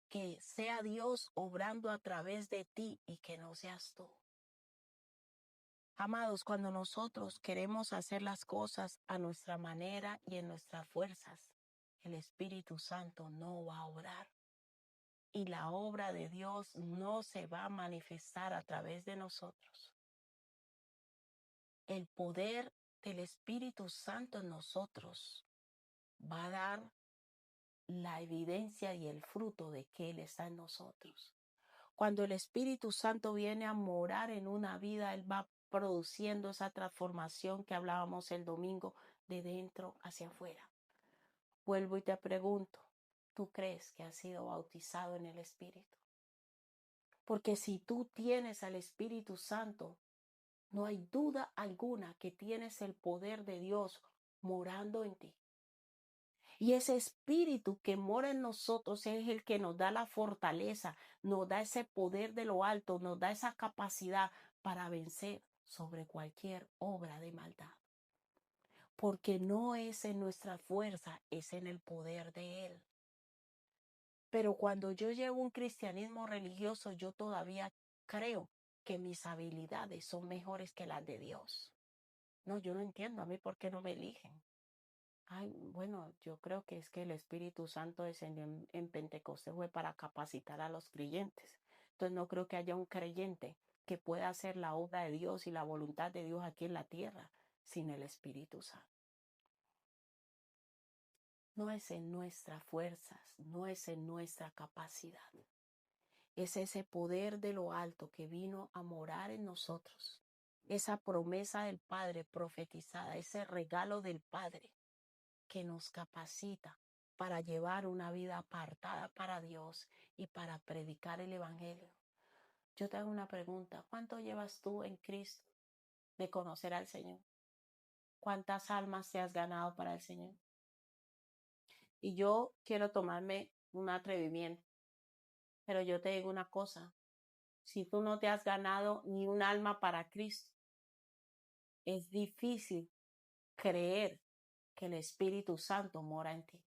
Que sea Dios obrando a través de ti y que no seas tú. Amados, cuando nosotros queremos hacer las cosas a nuestra manera y en nuestras fuerzas, el Espíritu Santo no va a obrar. Y la obra de Dios no se va a manifestar a través de nosotros. El poder del Espíritu Santo en nosotros va a dar la evidencia y el fruto de que Él está en nosotros. Cuando el Espíritu Santo viene a morar en una vida, Él va produciendo esa transformación que hablábamos el domingo de dentro hacia afuera. Vuelvo y te pregunto, ¿tú crees que has sido bautizado en el Espíritu? Porque si tú tienes al Espíritu Santo, no hay duda alguna que tienes el poder de Dios morando en ti. Y ese espíritu que mora en nosotros es el que nos da la fortaleza, nos da ese poder de lo alto, nos da esa capacidad para vencer sobre cualquier obra de maldad. Porque no es en nuestra fuerza, es en el poder de Él. Pero cuando yo llevo un cristianismo religioso, yo todavía creo que mis habilidades son mejores que las de Dios. No, yo no entiendo a mí por qué no me eligen. Ay, bueno, yo creo que es que el Espíritu Santo descendió en Pentecostés fue para capacitar a los creyentes. Entonces no creo que haya un creyente que pueda hacer la obra de Dios y la voluntad de Dios aquí en la tierra sin el Espíritu Santo. No es en nuestras fuerzas, no es en nuestra capacidad. Es ese poder de lo alto que vino a morar en nosotros. Esa promesa del Padre profetizada, ese regalo del Padre que nos capacita para llevar una vida apartada para Dios y para predicar el Evangelio. Yo te hago una pregunta. ¿Cuánto llevas tú en Cristo de conocer al Señor? ¿Cuántas almas te has ganado para el Señor? Y yo quiero tomarme un atrevimiento, pero yo te digo una cosa. Si tú no te has ganado ni un alma para Cristo, es difícil creer que el Espíritu Santo mora en ti.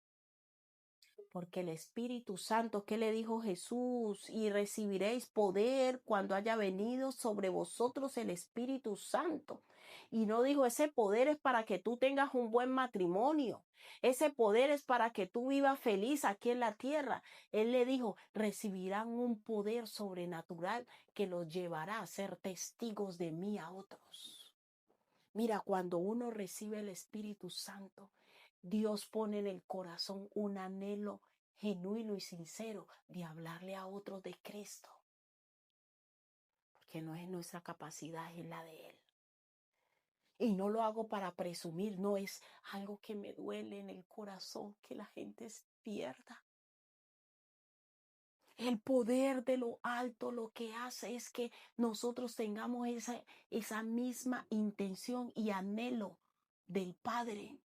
Porque el Espíritu Santo, ¿qué le dijo Jesús? Y recibiréis poder cuando haya venido sobre vosotros el Espíritu Santo. Y no dijo, ese poder es para que tú tengas un buen matrimonio. Ese poder es para que tú vivas feliz aquí en la tierra. Él le dijo, recibirán un poder sobrenatural que los llevará a ser testigos de mí a otros. Mira, cuando uno recibe el Espíritu Santo, Dios pone en el corazón un anhelo genuino y sincero de hablarle a otros de Cristo, porque no es nuestra capacidad, es la de Él. Y no lo hago para presumir, no es algo que me duele en el corazón que la gente se pierda. El poder de lo alto lo que hace es que nosotros tengamos esa misma intención y anhelo del Padre,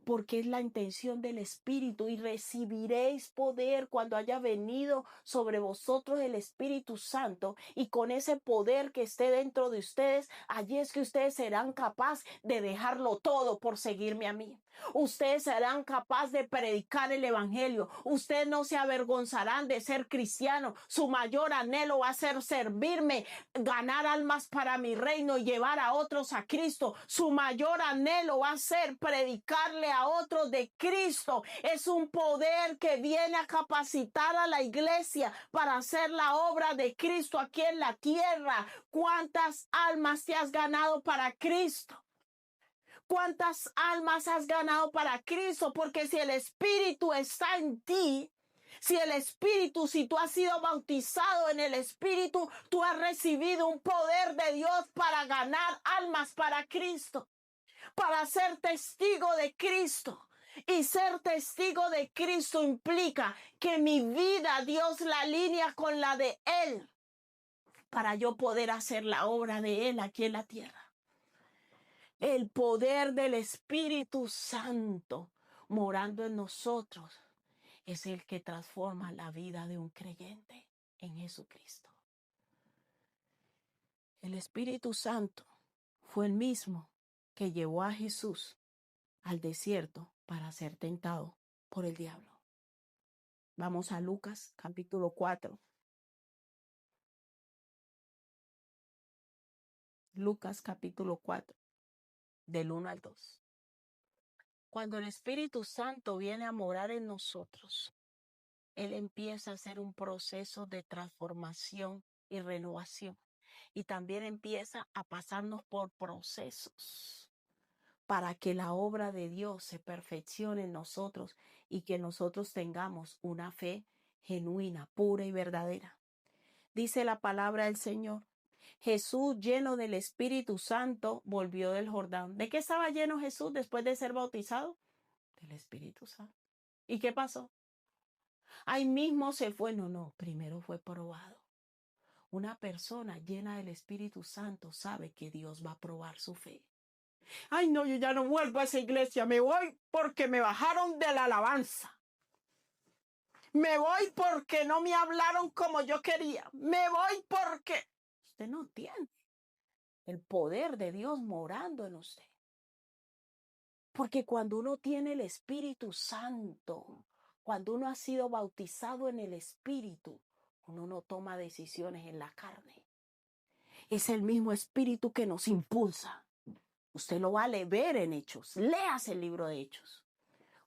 porque es la intención del Espíritu, y recibiréis poder cuando haya venido sobre vosotros el Espíritu Santo, y con ese poder que esté dentro de ustedes, allí es que ustedes serán capaces de dejarlo todo por seguirme a mí. Ustedes serán capaces de predicar el Evangelio. Ustedes no se avergonzarán de ser cristianos. Su mayor anhelo va a ser servirme, ganar almas para mi reino y llevar a otros a Cristo. Su mayor anhelo va a ser predicarle a otros de Cristo. Es un poder que viene a capacitar a la iglesia para hacer la obra de Cristo aquí en la tierra. ¿Cuántas almas te has ganado para Cristo? ¿Cuántas almas has ganado para Cristo? Porque si el Espíritu está en ti, si tú has sido bautizado en el Espíritu, tú has recibido un poder de Dios para ganar almas para Cristo, para ser testigo de Cristo. Y ser testigo de Cristo implica que mi vida Dios la alinea con la de Él, para yo poder hacer la obra de Él aquí en la tierra. El poder del Espíritu Santo morando en nosotros es el que transforma la vida de un creyente en Jesucristo. El Espíritu Santo fue el mismo que llevó a Jesús al desierto para ser tentado por el diablo. Vamos a Lucas capítulo 4. Lucas capítulo 4, del 1 al 2. Cuando el Espíritu Santo viene a morar en nosotros, Él empieza a hacer un proceso de transformación y renovación. Y también empieza a pasarnos por procesos para que la obra de Dios se perfeccione en nosotros y que nosotros tengamos una fe genuina, pura y verdadera. Dice la palabra del Señor. Jesús, lleno del Espíritu Santo, volvió del Jordán. ¿De qué estaba lleno Jesús después de ser bautizado? Del Espíritu Santo. ¿Y qué pasó? Ahí mismo se fue. No, primero fue probado. Una persona llena del Espíritu Santo sabe que Dios va a probar su fe. Ay, no, yo ya no vuelvo a esa iglesia. Me voy porque me bajaron de la alabanza. Me voy porque no me hablaron como yo quería. Me voy porque usted no tiene el poder de Dios morando en usted. Porque cuando uno tiene el Espíritu Santo, Cuando uno ha sido bautizado en el Espíritu, uno no toma decisiones en la carne. Es el mismo Espíritu que nos impulsa. Usted lo va a leer en Hechos. Léase el libro de Hechos.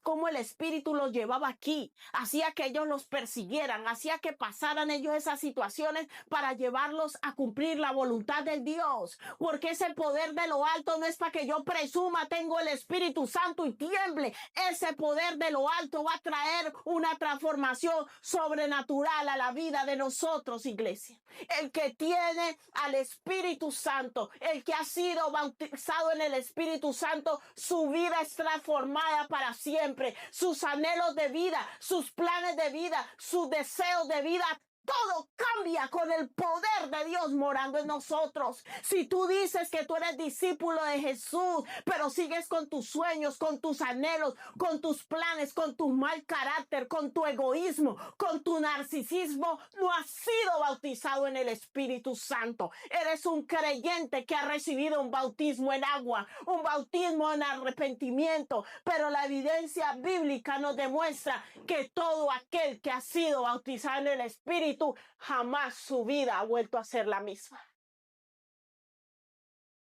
Cómo el Espíritu los llevaba aquí, hacía que ellos los persiguieran, hacía que pasaran ellos esas situaciones para llevarlos a cumplir la voluntad de Dios, porque ese poder de lo alto no es para que yo presuma tengo el Espíritu Santo y tiemble. Ese poder de lo alto va a traer una transformación sobrenatural a la vida de nosotros, iglesia. El que tiene al Espíritu Santo, el que ha sido bautizado en el Espíritu Santo, su vida es transformada para siempre. Sus anhelos de vida, sus planes de vida, sus deseos de vida, todo cambia con el poder de Dios morando en nosotros. Si tú dices que tú eres discípulo de Jesús, pero sigues con tus sueños, con tus anhelos, con tus planes, con tu mal carácter, con tu egoísmo, con tu narcisismo, no has sido bautizado en el Espíritu Santo. Eres un creyente que ha recibido un bautismo en agua, un bautismo en arrepentimiento, pero la evidencia bíblica nos demuestra que todo aquel que ha sido bautizado en el Espíritu jamás su vida ha vuelto a ser la misma.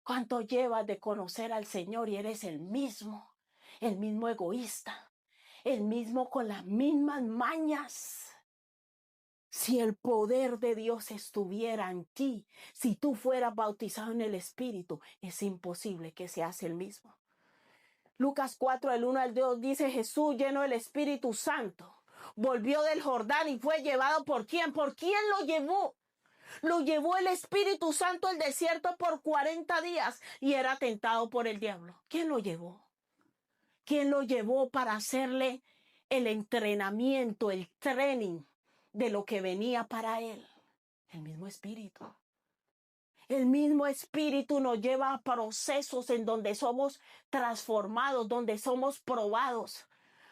¿Cuánto llevas de conocer al Señor y eres el mismo egoísta, el mismo con las mismas mañas? Si el poder de Dios estuviera en ti, si tú fueras bautizado en el Espíritu, es imposible que seas el mismo. Lucas 4, del 1 al 2 dice: Jesús, lleno del Espíritu Santo, volvió del Jordán y fue llevado ¿por quién? ¿Por quién lo llevó? Lo llevó el Espíritu Santo al desierto por 40 días y era tentado por el diablo. ¿Quién lo llevó? ¿Quién lo llevó para hacerle el entrenamiento, el training de lo que venía para él? El mismo Espíritu. El mismo Espíritu nos lleva a procesos en donde somos transformados, donde somos probados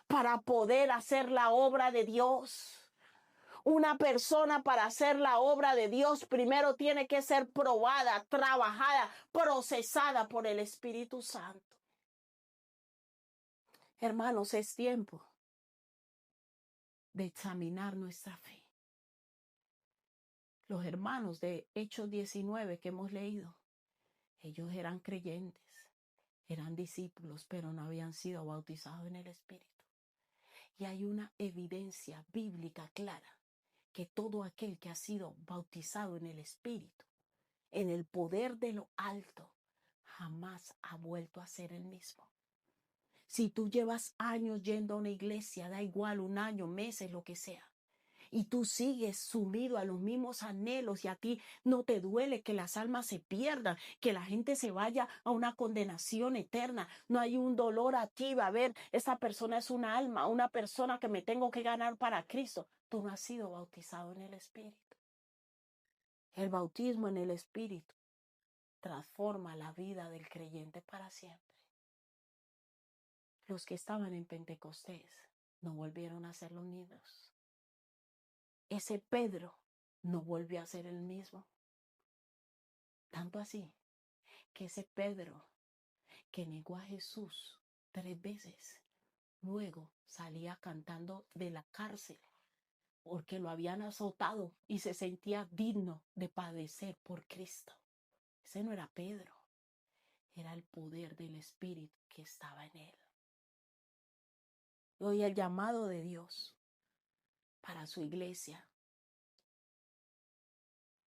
para poder hacer la obra de Dios. Una persona para hacer la obra de Dios primero tiene que ser probada, trabajada, procesada por el Espíritu Santo. Hermanos, es tiempo de examinar nuestra fe. Los hermanos de Hechos 19 que hemos leído, ellos eran creyentes, eran discípulos, pero no habían sido bautizados en el Espíritu. Y hay una evidencia bíblica clara que todo aquel que ha sido bautizado en el Espíritu, en el poder de lo alto, jamás ha vuelto a ser el mismo. Si tú llevas años yendo a una iglesia, da igual, un año, meses, lo que sea, y tú sigues sumido a los mismos anhelos y a ti no te duele que las almas se pierdan, que la gente se vaya a una condenación eterna, no hay un dolor a ti, va a ver, esa persona es una alma, una persona que me tengo que ganar para Cristo. Tú no has sido bautizado en el Espíritu. El bautismo en el Espíritu transforma la vida del creyente para siempre. Los que estaban en Pentecostés no volvieron a ser los mismos. Ese Pedro no volvió a ser el mismo. Tanto así que ese Pedro que negó a Jesús 3 veces, luego salía cantando de la cárcel porque lo habían azotado y se sentía digno de padecer por Cristo. Ese no era Pedro, era el poder del Espíritu que estaba en él. Hoy el llamado de Dios para su iglesia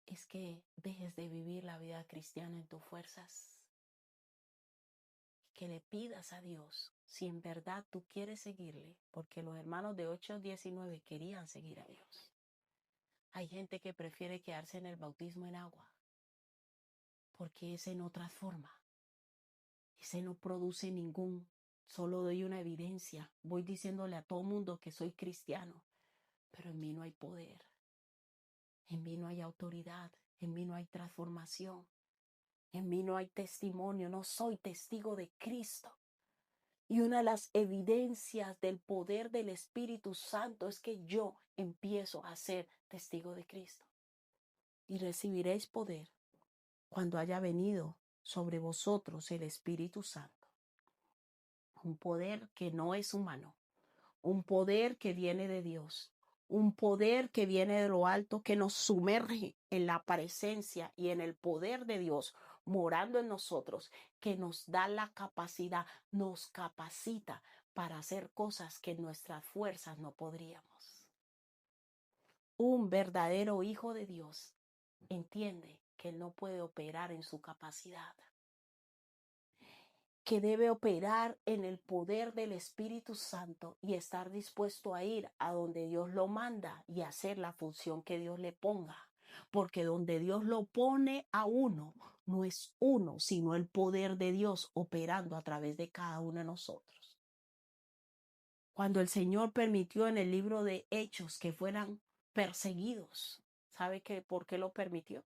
es que dejes de vivir la vida cristiana en tus fuerzas, que le pidas a Dios si en verdad tú quieres seguirle, porque los hermanos de 8:19 querían seguir a Dios. Hay gente que prefiere quedarse en el bautismo en agua, porque ese no transforma, ese no produce solo doy una evidencia, voy diciéndole a todo mundo que soy cristiano, pero en mí no hay poder, en mí no hay autoridad, en mí no hay transformación, en mí no hay testimonio, no soy testigo de Cristo. Y una de las evidencias del poder del Espíritu Santo es que yo empiezo a ser testigo de Cristo. Y recibiréis poder cuando haya venido sobre vosotros el Espíritu Santo. Un poder que no es humano, un poder que viene de Dios, un poder que viene de lo alto, que nos sumerge en la presencia y en el poder de Dios morando en nosotros, que nos da la capacidad, nos capacita para hacer cosas que en nuestras fuerzas no podríamos. Un verdadero hijo de Dios entiende que él no puede operar en su capacidad, que debe operar en el poder del Espíritu Santo y estar dispuesto a ir a donde Dios lo manda y hacer la función que Dios le ponga. Porque donde Dios lo pone a uno, no es uno, sino el poder de Dios operando a través de cada uno de nosotros. Cuando el Señor permitió en el libro de Hechos que fueran perseguidos, ¿sabe por qué lo permitió?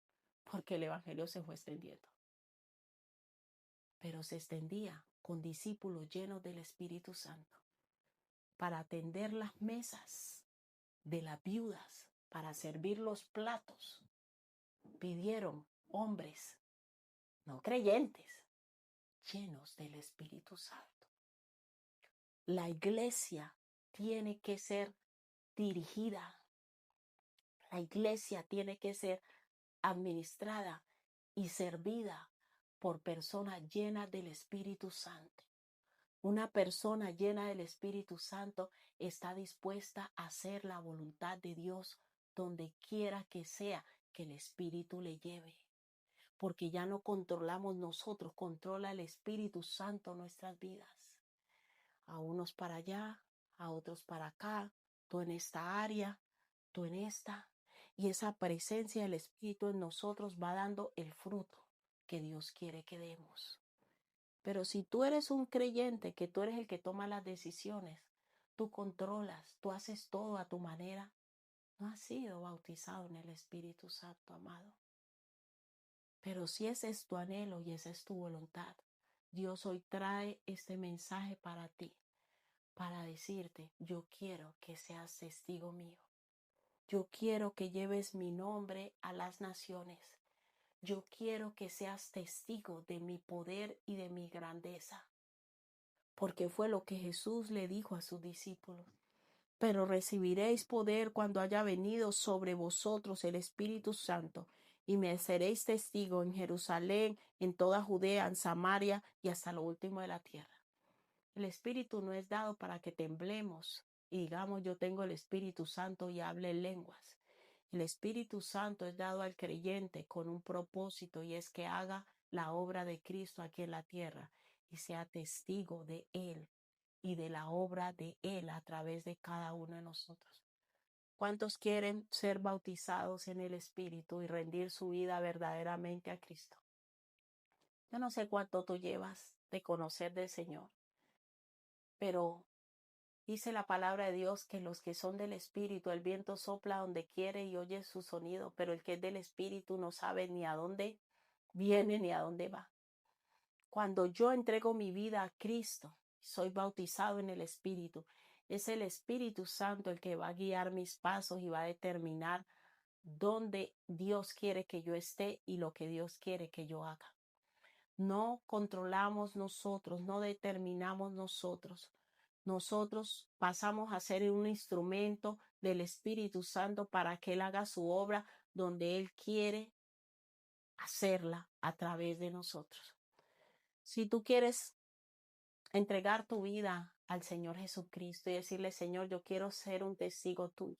Porque el Evangelio se fue extendiendo. Pero se extendía con discípulos llenos del Espíritu Santo para atender las mesas de las viudas, para servir los platos. Pidieron hombres no creyentes, llenos del Espíritu Santo. La iglesia tiene que ser dirigida. La iglesia tiene que ser administrada y servida por personas llenas del Espíritu Santo. Una persona llena del Espíritu Santo está dispuesta a hacer la voluntad de Dios donde quiera que sea que el Espíritu le lleve. Porque ya no controlamos nosotros, controla el Espíritu Santo nuestras vidas. A unos para allá, a otros para acá, tú en esta área, tú en esta. Y esa presencia del Espíritu en nosotros va dando el fruto que Dios quiere que demos. Pero si tú eres un creyente, que tú eres el que toma las decisiones, tú controlas, tú haces todo a tu manera, no has sido bautizado en el Espíritu Santo, amado. Pero si ese es tu anhelo y esa es tu voluntad, Dios hoy trae este mensaje para ti, para decirte, yo quiero que seas testigo mío. Yo quiero que lleves mi nombre a las naciones. Yo quiero que seas testigo de mi poder y de mi grandeza. Porque fue lo que Jesús le dijo a sus discípulos. Pero recibiréis poder cuando haya venido sobre vosotros el Espíritu Santo, y me seréis testigo en Jerusalén, en toda Judea, en Samaria y hasta lo último de la tierra. El Espíritu no es dado para que temblemos y digamos yo tengo el Espíritu Santo y hable en lenguas. El Espíritu Santo es dado al creyente con un propósito y es que haga la obra de Cristo aquí en la tierra y sea testigo de Él y de la obra de Él a través de cada uno de nosotros. ¿Cuántos quieren ser bautizados en el Espíritu y rendir su vida verdaderamente a Cristo? Yo no sé cuánto tú llevas de conocer del Señor, pero dice la palabra de Dios que los que son del Espíritu, el viento sopla donde quiere y oye su sonido, pero el que es del Espíritu no sabe ni a dónde viene ni a dónde va. Cuando yo entrego mi vida a Cristo, soy bautizado en el Espíritu. Es el Espíritu Santo el que va a guiar mis pasos y va a determinar dónde Dios quiere que yo esté y lo que Dios quiere que yo haga. No controlamos nosotros, no determinamos nosotros. Nosotros pasamos a ser un instrumento del Espíritu Santo para que Él haga su obra donde Él quiere hacerla a través de nosotros. Si tú quieres entregar tu vida al Señor Jesucristo y decirle, Señor, yo quiero ser un testigo tuyo.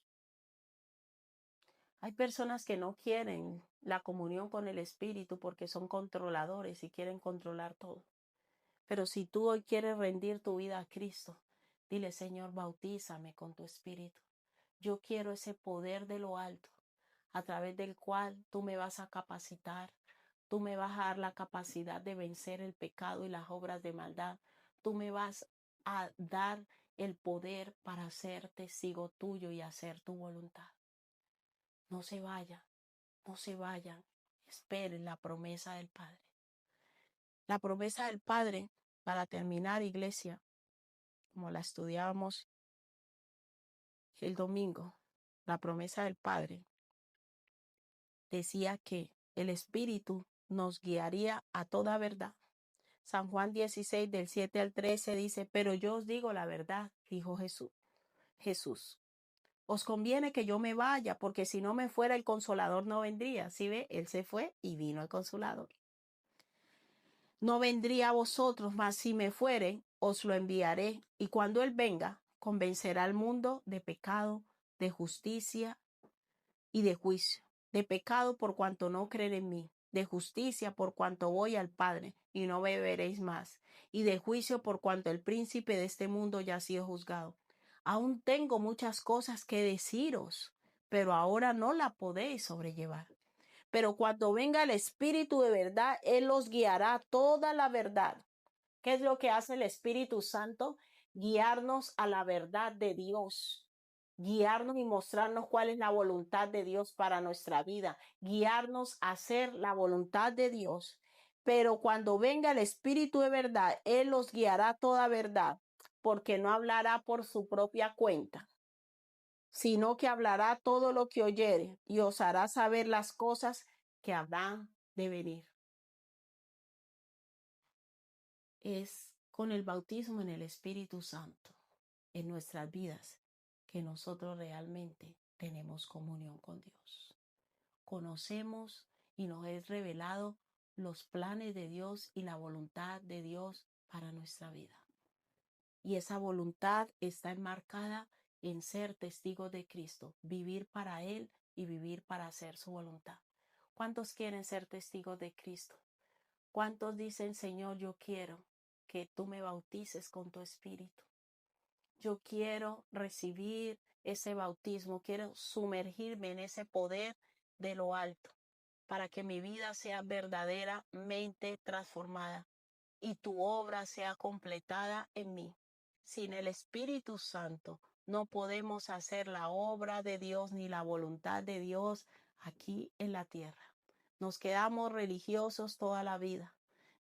Hay personas que no quieren la comunión con el Espíritu porque son controladores y quieren controlar todo. Pero si tú hoy quieres rendir tu vida a Cristo, dile, Señor, bautízame con tu Espíritu. Yo quiero ese poder de lo alto, a través del cual tú me vas a capacitar. Tú me vas a dar la capacidad de vencer el pecado y las obras de maldad. Tú me vas a dar el poder para ser testigo tuyo y hacer tu voluntad. No se vayan, no se vayan. Esperen la promesa del Padre. La promesa del Padre, para terminar, iglesia, como la estudiábamos el domingo, la promesa del Padre decía que el Espíritu nos guiaría a toda verdad. San Juan 16, del 7 al 13 dice, pero yo os digo la verdad, dijo Jesús. Jesús. Os conviene que yo me vaya, porque si no me fuera el Consolador no vendría. ¿Sí ve? Él se fue y vino el Consolador. No vendría a vosotros, mas si me fuere, os lo enviaré. Y cuando Él venga, convencerá al mundo de pecado, de justicia y de juicio. De pecado por cuanto no creen en mí, de justicia por cuanto voy al Padre y no me veréis más, y de juicio por cuanto el príncipe de este mundo ya ha sido juzgado. Aún tengo muchas cosas que deciros, pero ahora no la podéis sobrellevar. Pero cuando venga el Espíritu de verdad, Él los guiará a toda la verdad. ¿Qué es lo que hace el Espíritu Santo? Guiarnos a la verdad de Dios. Guiarnos y mostrarnos cuál es la voluntad de Dios para nuestra vida. Guiarnos a hacer la voluntad de Dios. Pero cuando venga el Espíritu de verdad, Él los guiará a toda verdad, porque no hablará por su propia cuenta, sino que hablará todo lo que oyere y os hará saber las cosas que habrán de venir. Es con el bautismo en el Espíritu Santo en nuestras vidas que nosotros realmente tenemos comunión con Dios. Conocemos y nos es revelado los planes de Dios y la voluntad de Dios para nuestra vida. Y esa voluntad está enmarcada en ser testigos de Cristo, vivir para Él y vivir para hacer su voluntad. ¿Cuántos quieren ser testigos de Cristo? ¿Cuántos dicen, Señor, yo quiero que tú me bautices con tu Espíritu? Yo quiero recibir ese bautismo, quiero sumergirme en ese poder de lo alto para que mi vida sea verdaderamente transformada y tu obra sea completada en mí. Sin el Espíritu Santo no podemos hacer la obra de Dios ni la voluntad de Dios aquí en la tierra. Nos quedamos religiosos toda la vida,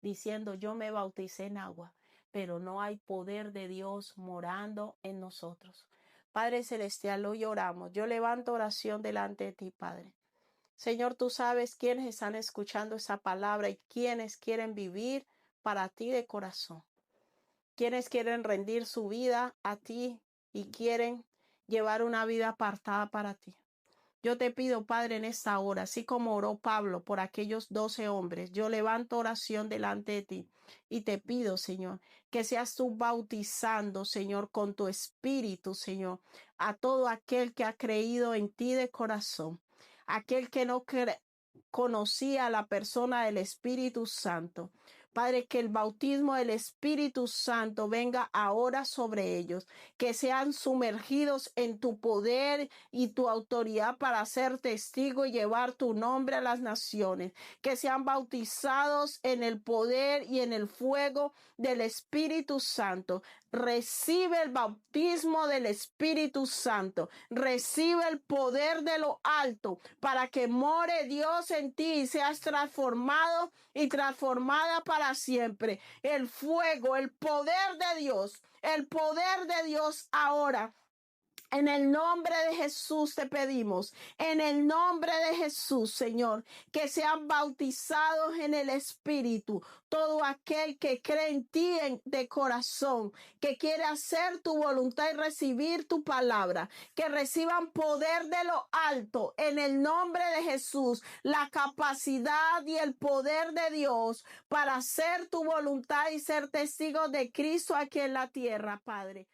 diciendo yo me bauticé en agua, pero no hay poder de Dios morando en nosotros. Padre Celestial, hoy oramos. Yo levanto oración delante de ti, Padre. Señor, tú sabes quiénes están escuchando esa palabra y quiénes quieren vivir para ti de corazón. Quienes quieren rendir su vida a ti y quieren llevar una vida apartada para ti. Yo te pido, Padre, en esta hora, así como oró Pablo por aquellos 12 hombres, yo levanto oración delante de ti y te pido, Señor, que seas tú bautizando, Señor, con tu espíritu, Señor, a todo aquel que ha creído en ti de corazón, aquel que no conocía a la persona del Espíritu Santo. Padre, que el bautismo del Espíritu Santo venga ahora sobre ellos, que sean sumergidos en tu poder y tu autoridad para ser testigo y llevar tu nombre a las naciones, que sean bautizados en el poder y en el fuego del Espíritu Santo. Recibe el bautismo del Espíritu Santo, recibe el poder de lo alto para que more Dios en ti y seas transformado y transformada para siempre. El fuego, el poder de Dios ahora. En el nombre de Jesús te pedimos, en el nombre de Jesús, Señor, que sean bautizados en el Espíritu. Todo aquel que cree en ti de corazón, que quiere hacer tu voluntad y recibir tu palabra, que reciban poder de lo alto, en el nombre de Jesús, la capacidad y el poder de Dios para hacer tu voluntad y ser testigos de Cristo aquí en la tierra, Padre.